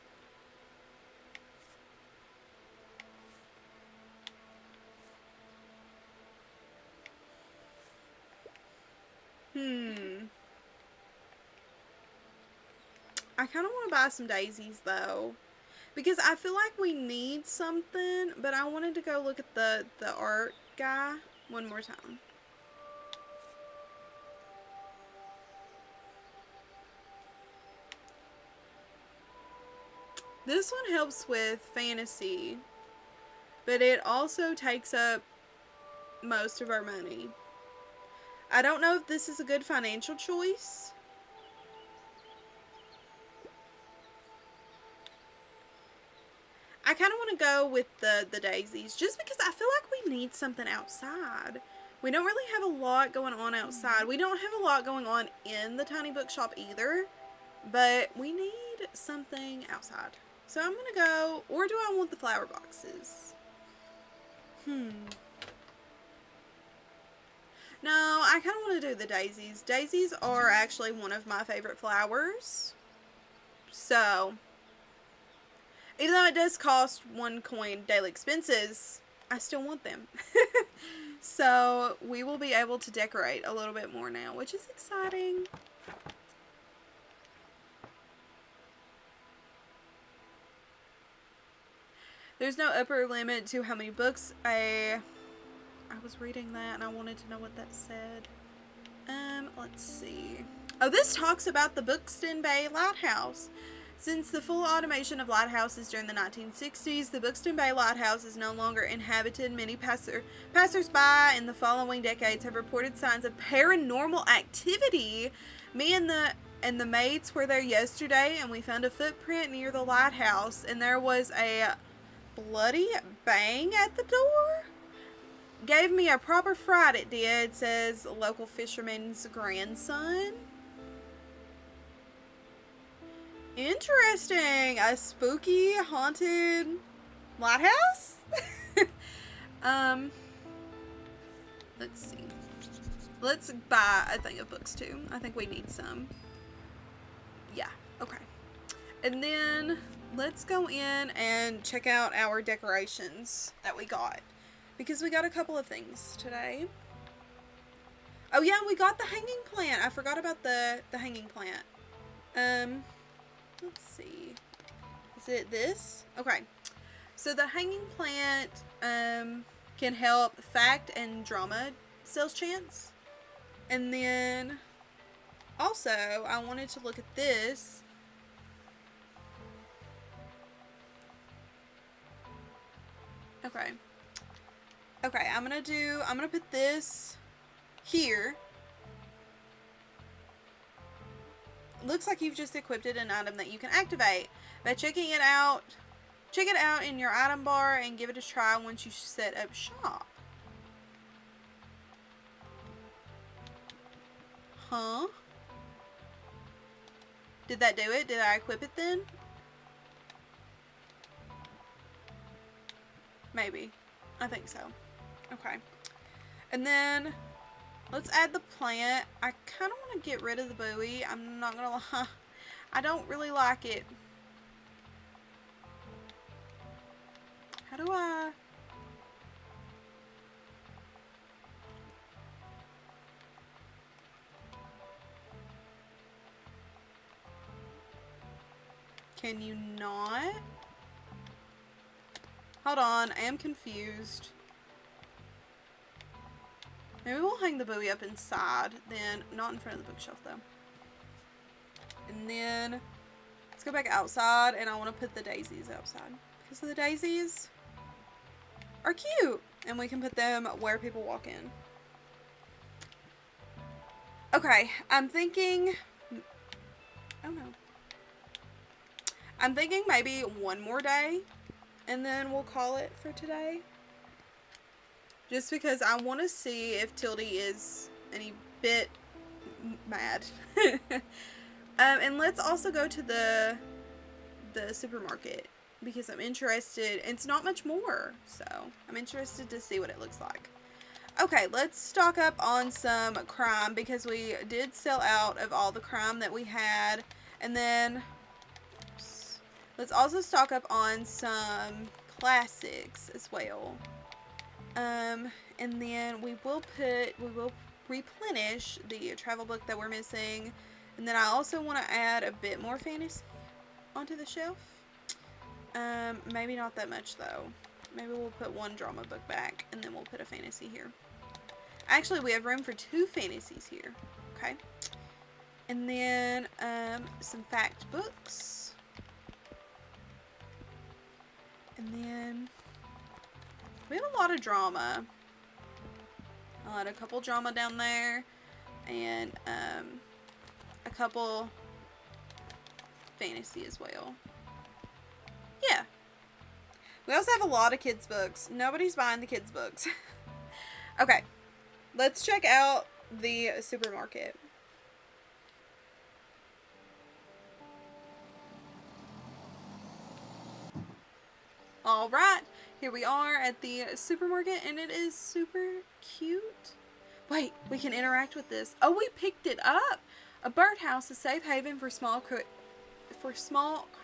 I kind of want to buy some daisies, though. Because I feel like we need something, but I wanted to go look at the art guy one more time. This one helps with fantasy, but it also takes up most of our money. I don't know if this is a good financial choice. I kind of want to go with the daisies just because I feel like we need something outside. We don't really have a lot going on outside. We don't have a lot going on in the tiny bookshop either, but we need something outside. So I'm going to go, or do I want the flower boxes? No, I kind of want to do the daisies. Daisies are actually one of my favorite flowers. So, even though it does cost 1 coin daily expenses, I still want them. So, we will be able to decorate a little bit more now, which is exciting. There's no upper limit to how many books. I was reading that and I wanted to know what that said. Let's see. Oh, this talks about the Buxton Bay Lighthouse. Since the full automation of lighthouses during the 1960s, the Buxton Bay Lighthouse is no longer inhabited. Many passers-by in the following decades have reported signs of paranormal activity. Me and the maids were there yesterday, and we found a footprint near the lighthouse, and there was a bloody bang at the door. Gave me a proper fright, it did, says a local fisherman's grandson. Interesting. A spooky, haunted lighthouse? Let's see. Let's buy a thing of books, too. I think we need some. Yeah, okay. And then let's go in and check out our decorations that we got. Because we got a couple of things today. Oh, yeah, we got the hanging plant. I forgot about the hanging plant. Let's see. Is it this? Okay. So the hanging plant can help fact and drama sales chance. And then also I wanted to look at this. Okay. Okay, I'm gonna put this here. Looks like you've just equipped an item that you can activate. By checking it out, check it out in your item bar and give it a try once you set up shop. Huh? Did that do it? Did I equip it then? Maybe. I think so. Okay. And then let's add the plant. I kind of want to get rid of the buoy. I'm not going to lie. I don't really like it. How do I... Can you not? Hold on. I am confused. Maybe we'll hang the buoy up inside, then not in front of the bookshelf though. And then let's go back outside, and I want to put the daisies outside because the daisies are cute, and we can put them where people walk in. Okay, I'm thinking, oh no, I'm thinking maybe one more day, and then we'll call it for today. Just because I want to see if Tildy is any bit mad. And let's also go to the supermarket because I'm interested. It's not much more, so I'm interested to see what it looks like. Okay, let's stock up on some crime because we did sell out of all the crime that we had. And then let's also stock up on some classics as well. And then we will replenish the travel book that we're missing. And then I also want to add a bit more fantasy onto the shelf. Maybe not that much though. Maybe we'll put one drama book back and then we'll put a fantasy here. Actually, we have room for 2 fantasies here. Okay. And then, some fact books. And then we have a lot of drama. I'll add a couple drama down there. And a couple fantasy as well. Yeah. We also have a lot of kids books. Nobody's buying the kids books. Okay. Let's check out the supermarket. Alright, here we are at the supermarket, and it is super cute. Wait, we can interact with this. Oh, we picked it up. A birdhouse, a safe haven for small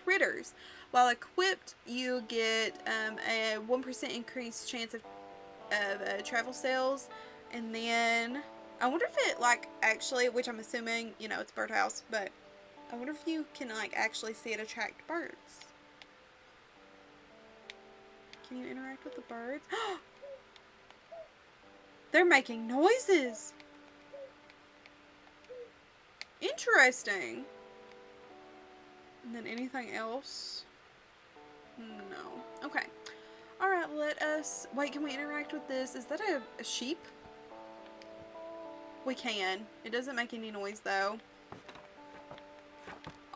critters. While equipped, you get a 1% increased chance of travel sales. And then, I wonder if it, like, actually, which I'm assuming, you know, it's birdhouse, but I wonder if you can, like, actually see it attract birds. Can you interact with the birds? They're making noises. Interesting. And then anything else? No. Okay. Alright, let us... Wait, can we interact with this? Is that a sheep? We can. It doesn't make any noise, though.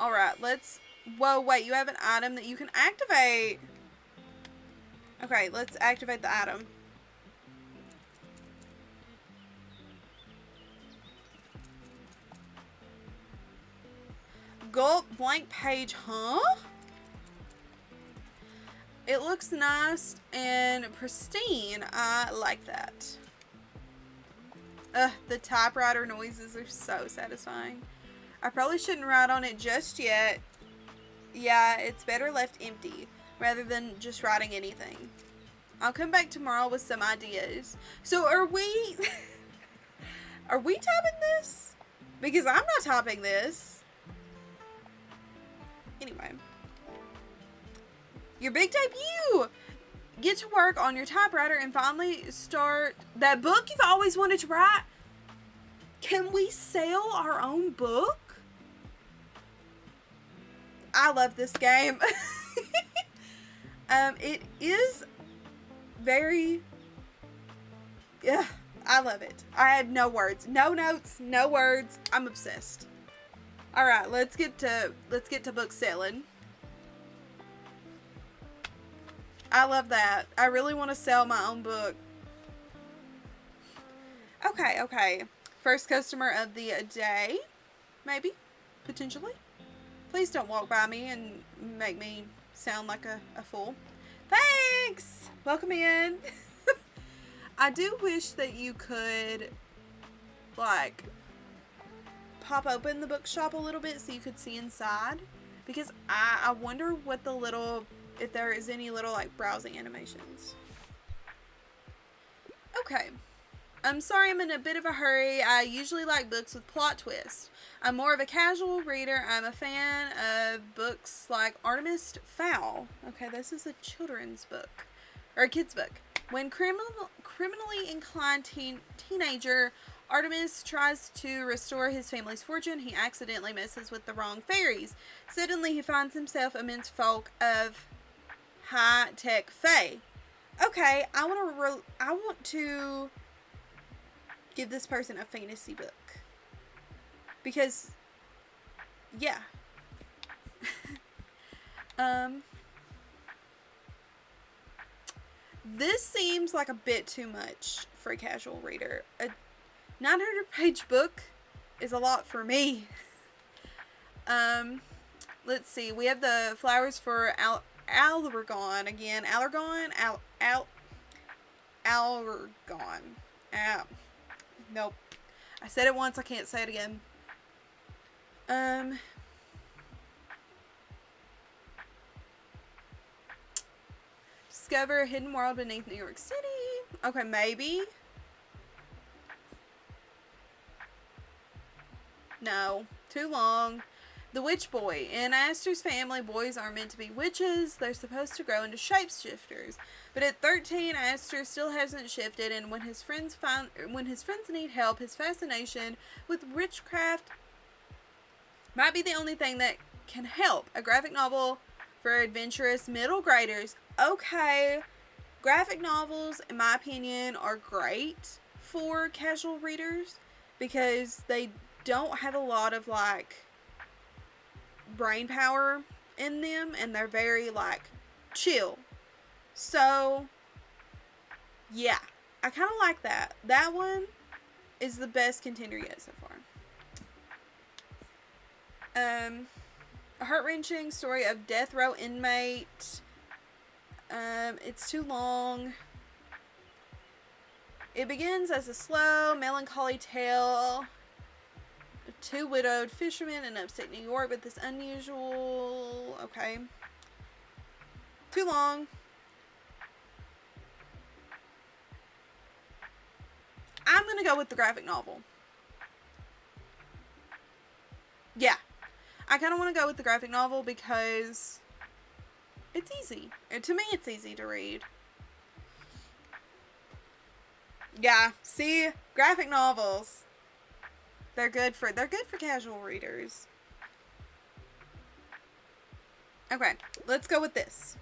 Alright, let's... Whoa, wait, you have an item that you can activate. Okay, let's activate the item. Gulp blank page, huh? It looks nice and pristine. I like that. The typewriter noises are so satisfying. I probably shouldn't write on it just yet. Yeah, it's better left empty rather than just writing anything. I'll come back tomorrow with some ideas. So are we... Are we typing this? Because I'm not typing this. Anyway. Your big debut! Get to work on your typewriter and finally start that book you've always wanted to write. Can we sell our own book? I love this game. It is very... Yeah, I love it. I have no words. No notes, no words. I'm obsessed. Alright, let's get to book selling. I love that. I really want to sell my own book. Okay. First customer of the day. Maybe. Potentially. Please don't walk by me and make me sound like a fool. Thanks! Welcome in. I do wish that you could, like, pop open the bookshop a little bit so you could see inside. Because I wonder what the little... if there is any little, like, browsing animations. Okay. I'm sorry I'm in a bit of a hurry. I usually like books with plot twists. I'm more of a casual reader. I'm a fan of books like Artemis Fowl. Okay, this is a children's book. Or a kid's book. When criminally inclined teenager Artemis tries to restore his family's fortune, he accidentally messes with the wrong fairies. Suddenly he finds himself amidst folk of high-tech fae. Okay, I want to give this person a fantasy book. Because, yeah. This seems like a bit too much for a casual reader. A 900-page book is a lot for me. Let's see. We have the flowers for Allergon again. Allergon? Allergon. Nope. I said it once, I can't say it again. Discover a hidden world beneath New York City. Okay, maybe. No. Too long. The Witch Boy. In Aster's family, boys are meant to be witches. They're supposed to grow into shapeshifters. But at 13, Aster still hasn't shifted, and when his friends need help, his fascination with witchcraft might be the only thing that can help. A graphic novel for adventurous middle graders. Okay. Graphic novels, in my opinion, are great for casual readers because they don't have a lot of, like, brain power in them, and they're very, like, chill. So, yeah, I kind of like that. That one is the best contender yet so far. A heart-wrenching story of death row inmate. It's too long. It begins as a slow, melancholy tale of two widowed fishermen in upstate New York, but this unusual... Okay. Too long. I'm going to go with the graphic novel. Yeah. I kind of want to go with the graphic novel because it's easy. To me, it's easy to read. Yeah, see? Graphic novels. They're good for casual readers. Okay, let's go with this.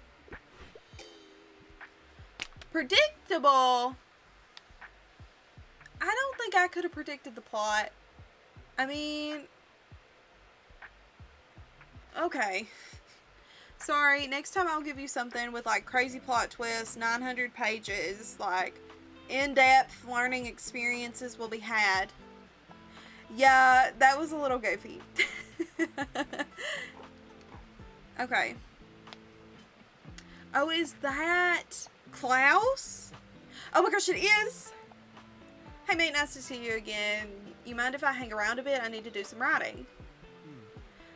Predictable. I don't think I could have predicted the plot. I mean, okay. Sorry, next time I'll give you something with like crazy plot twists, 900 pages, like in-depth learning experiences will be had. Yeah, that was a little goofy. Okay. Oh, is that Klaus? Oh my gosh, it is! Hey mate, nice to see you again. You mind if I hang around a bit? I need to do some writing.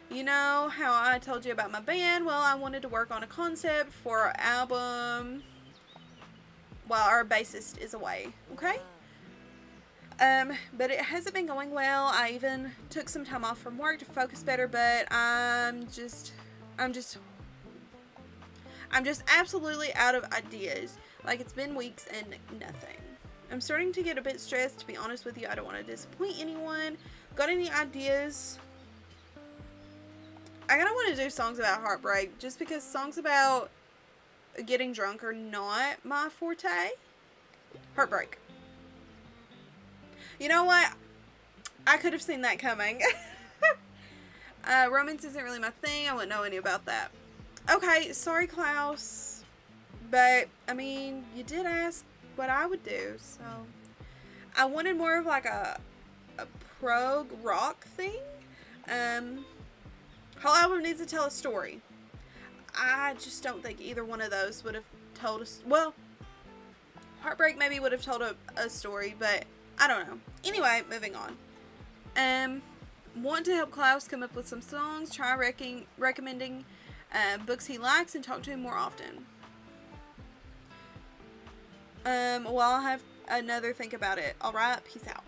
You know how I told you about my band? Well, I wanted to work on a concept for our album while our bassist is away, okay? But it hasn't been going well. I even took some time off from work to focus better, but I'm just absolutely out of ideas. Like, it's been weeks and nothing. I'm starting to get a bit stressed, to be honest with you. I don't want to disappoint anyone. Got any ideas? I kind of want to do songs about heartbreak, just because songs about getting drunk are not my forte. Heartbreak. You know what? I could have seen that coming. Romance isn't really my thing. I wouldn't know any about that. Okay, sorry, Klaus. But, I mean, you did ask what I would do, so... I wanted more of like a prog rock thing. Whole album needs to tell a story. I just don't think either one of those would have told us. Well, Heartbreak maybe would have told a story, but I don't know. Anyway, moving on. Want to help Klaus come up with some songs. Try recommending books he likes and talk to him more often. Well, I'll have another think about it. Alright, peace out.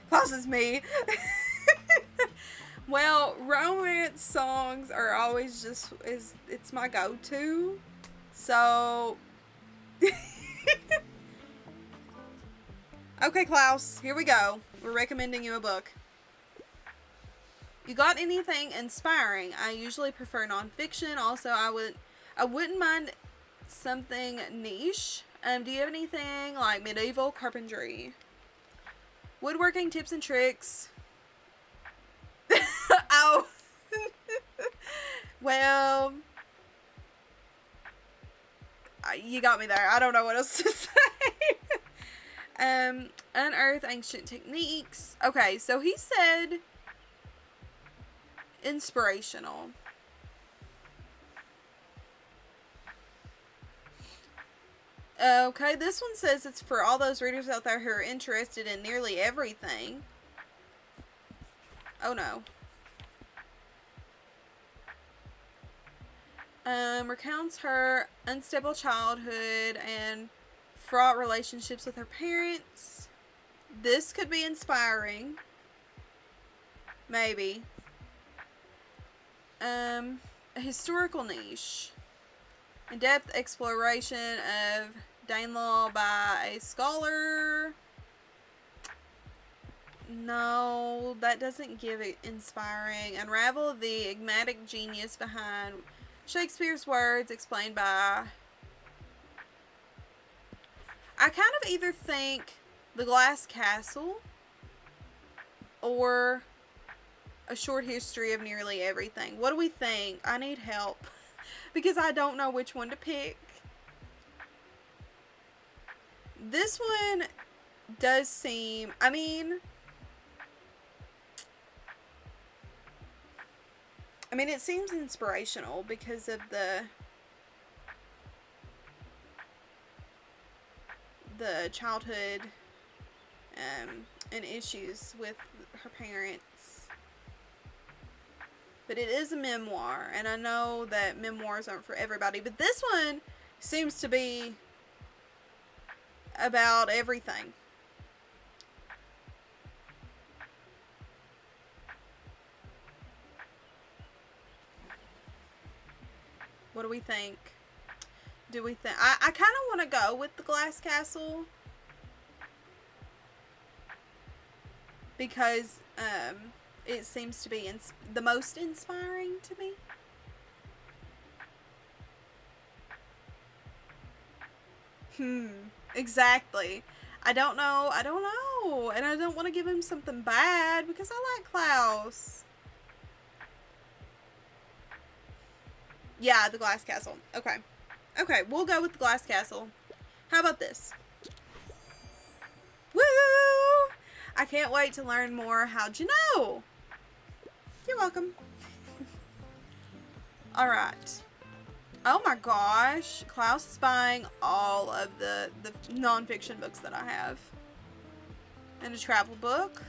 Klaus is me. Well, romance songs are always it's my go-to. So, okay, Klaus, here we go. We're recommending you a book. You got anything inspiring? I usually prefer nonfiction. Also, I wouldn't mind something niche. Do you have anything like medieval carpentry? Woodworking tips and tricks. Oh. Well, you got me there. I don't know what else to say. Unearth ancient techniques. Okay, so he said inspirational. Okay, this one says it's for all those readers out there who are interested in nearly everything. Oh no. Recounts her unstable childhood and fraught relationships with her parents. This could be inspiring. Maybe. A historical niche. In-depth exploration of Danelaw by a scholar. No, that doesn't give it inspiring. Unravel the enigmatic genius behind Shakespeare's words explained by... I kind of either think The Glass Castle or A Short History of Nearly Everything. What do we think? I need help because I don't know which one to pick. This one does seem... I mean, it seems inspirational because of the... the childhood and issues with her parents. But it is a memoir, and I know that memoirs aren't for everybody, but this one seems to be about everything. What do we think? Do we think... I kind of want to go with the Glass Castle. Because it seems to be the most inspiring to me. Exactly. I don't know. And I don't want to give him something bad because I like Klaus. Yeah, the Glass Castle. Okay. Okay, we'll go with the Glass Castle. How about this? Woo! I can't wait to learn more. How'd you know? You're welcome. Alright. Oh my gosh. Klaus is buying all of the non-fiction books that I have. And a travel book.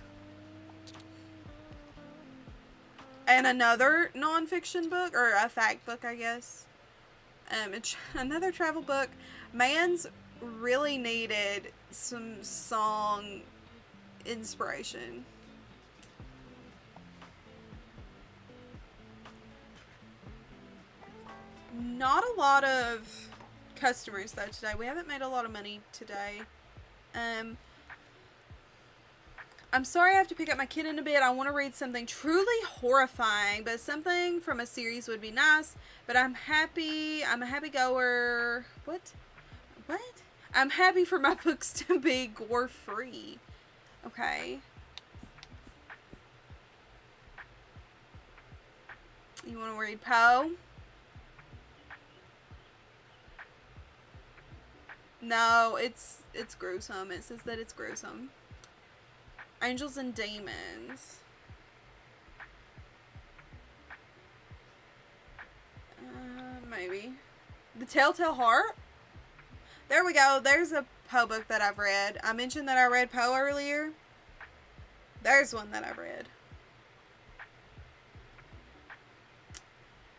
And another non-fiction book, or a fact book, I guess. Another travel book. Man's really needed some song inspiration. Not a lot of customers though today. We haven't made a lot of money today. I'm sorry I have to pick up my kid in a bit. I want to read something truly horrifying, but something from a series would be nice. But I'm happy. I'm a happy goer. What? I'm happy for my books to be gore free. Okay. You want to read Poe? No, it's gruesome. It says that it's gruesome. Angels and Demons. Maybe. The Telltale Heart? There we go. There's a Poe book that I've read. I mentioned that I read Poe earlier. There's one that I've read.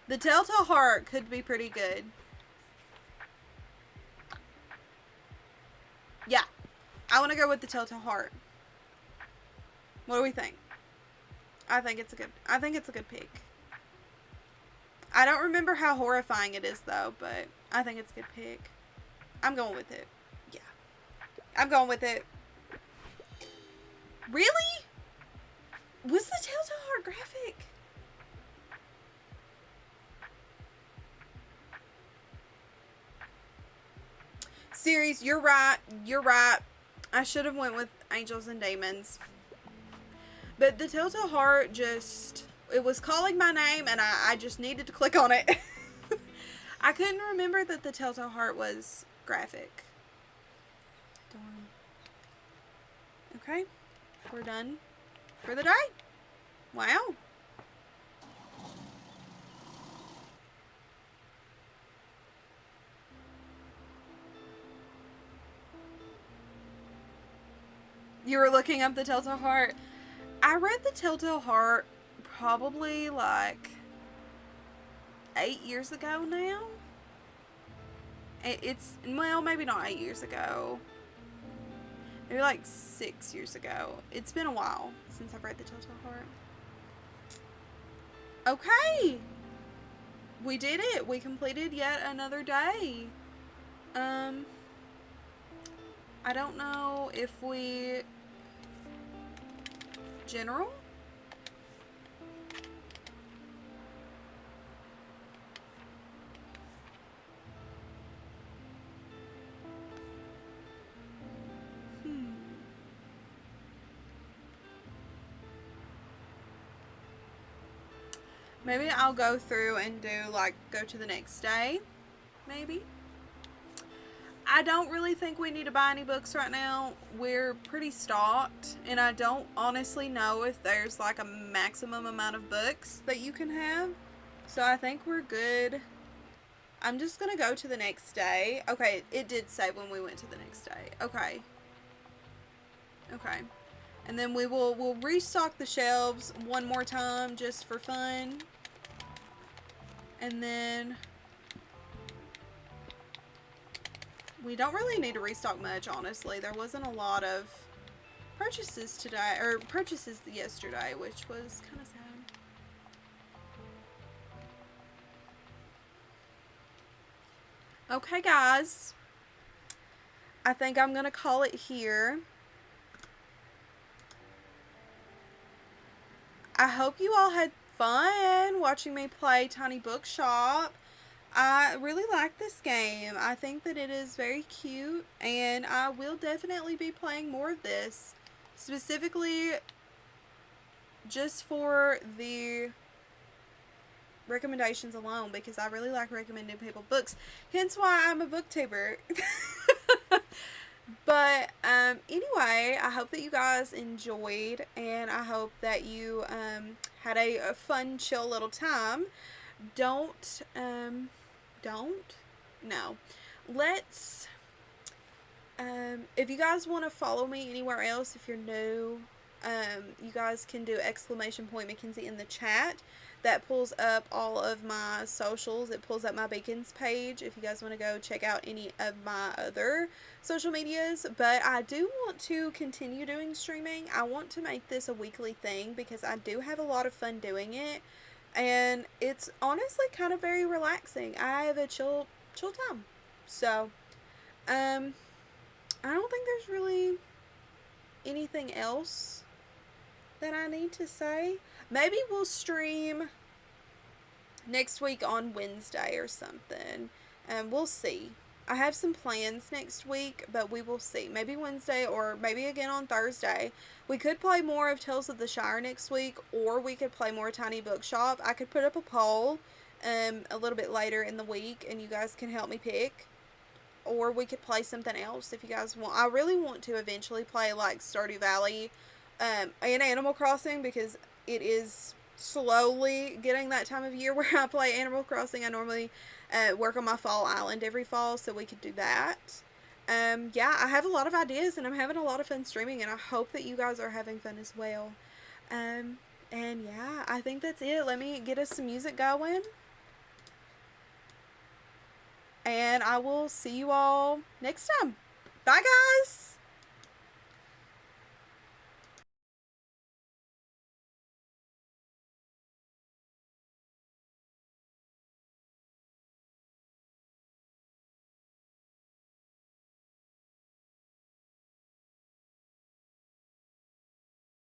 The Telltale Heart could be pretty good. Yeah. I want to go with the Telltale Heart. What do we think? I think it's a good pick. I don't remember how horrifying it is though, but I think it's a good pick. I'm going with it. Yeah. I'm going with it. Really? Was the Telltale Heart graphic? Series, you're right. You're right. I should have went with Angels and Demons. But the Telltale Heart just... It was calling my name and I just needed to click on it. I couldn't remember that the Telltale Heart was graphic. Darn. Okay. We're done for the day. Wow. You were looking up the Telltale Heart. I read the Telltale Heart probably like 8 years ago now. It's, well, maybe not 8 years ago. Maybe like 6 years ago. It's been a while since I've read the Telltale Heart. Okay. We did it. We completed yet another day. I don't know if we... General? Maybe I'll go through and do, like, go to the next day. Maybe. I don't really think we need to buy any books right now. We're pretty stocked. And I don't honestly know if there's, like, a maximum amount of books that you can have. So I think we're good. I'm just going to go to the next day. Okay, it did say when we went to the next day. Okay. Okay. And then we'll restock the shelves one more time just for fun. And then we don't really need to restock much, honestly. There wasn't a lot of purchases today, or purchases yesterday, which was kind of sad. Okay, guys. I think I'm going to call it here. I hope you all had fun watching me play Tiny Bookshop. I really like this game. I think that it is very cute, and I will definitely be playing more of this. Specifically, just for the recommendations alone, because I really like recommending people books. Hence why I'm a booktuber. But anyway, I hope that you guys enjoyed, and I hope that you had a fun, chill little time. Don't no. Let's if you guys want to follow me anywhere else, if you're new, you guys can do !Mackenzie in the chat. That pulls up all of my socials. It pulls up my Beacons page if you guys want to go check out any of my other social medias. But I do want to continue doing streaming. I want to make this a weekly thing because I do have a lot of fun doing it. And it's honestly kind of very relaxing. I have a chill time. So, I don't think there's really anything else that I need to say. Maybe we'll stream next week on Wednesday or something. We'll see. I have some plans next week, but we will see. Maybe Wednesday or maybe again on Thursday. We could play more of Tales of the Shire next week, or we could play more Tiny Bookshop. I could put up a poll a little bit later in the week, and you guys can help me pick. Or we could play something else if you guys want. I really want to eventually play like Stardew Valley and Animal Crossing, because it is slowly getting that time of year where I play Animal Crossing. I normally work on my fall island every fall, so we could do that. Yeah, I have a lot of ideas, and I'm having a lot of fun streaming, and I hope that you guys are having fun as well. And yeah, I think that's it. Let me get us some music going. And I will see you all next time. Bye, guys!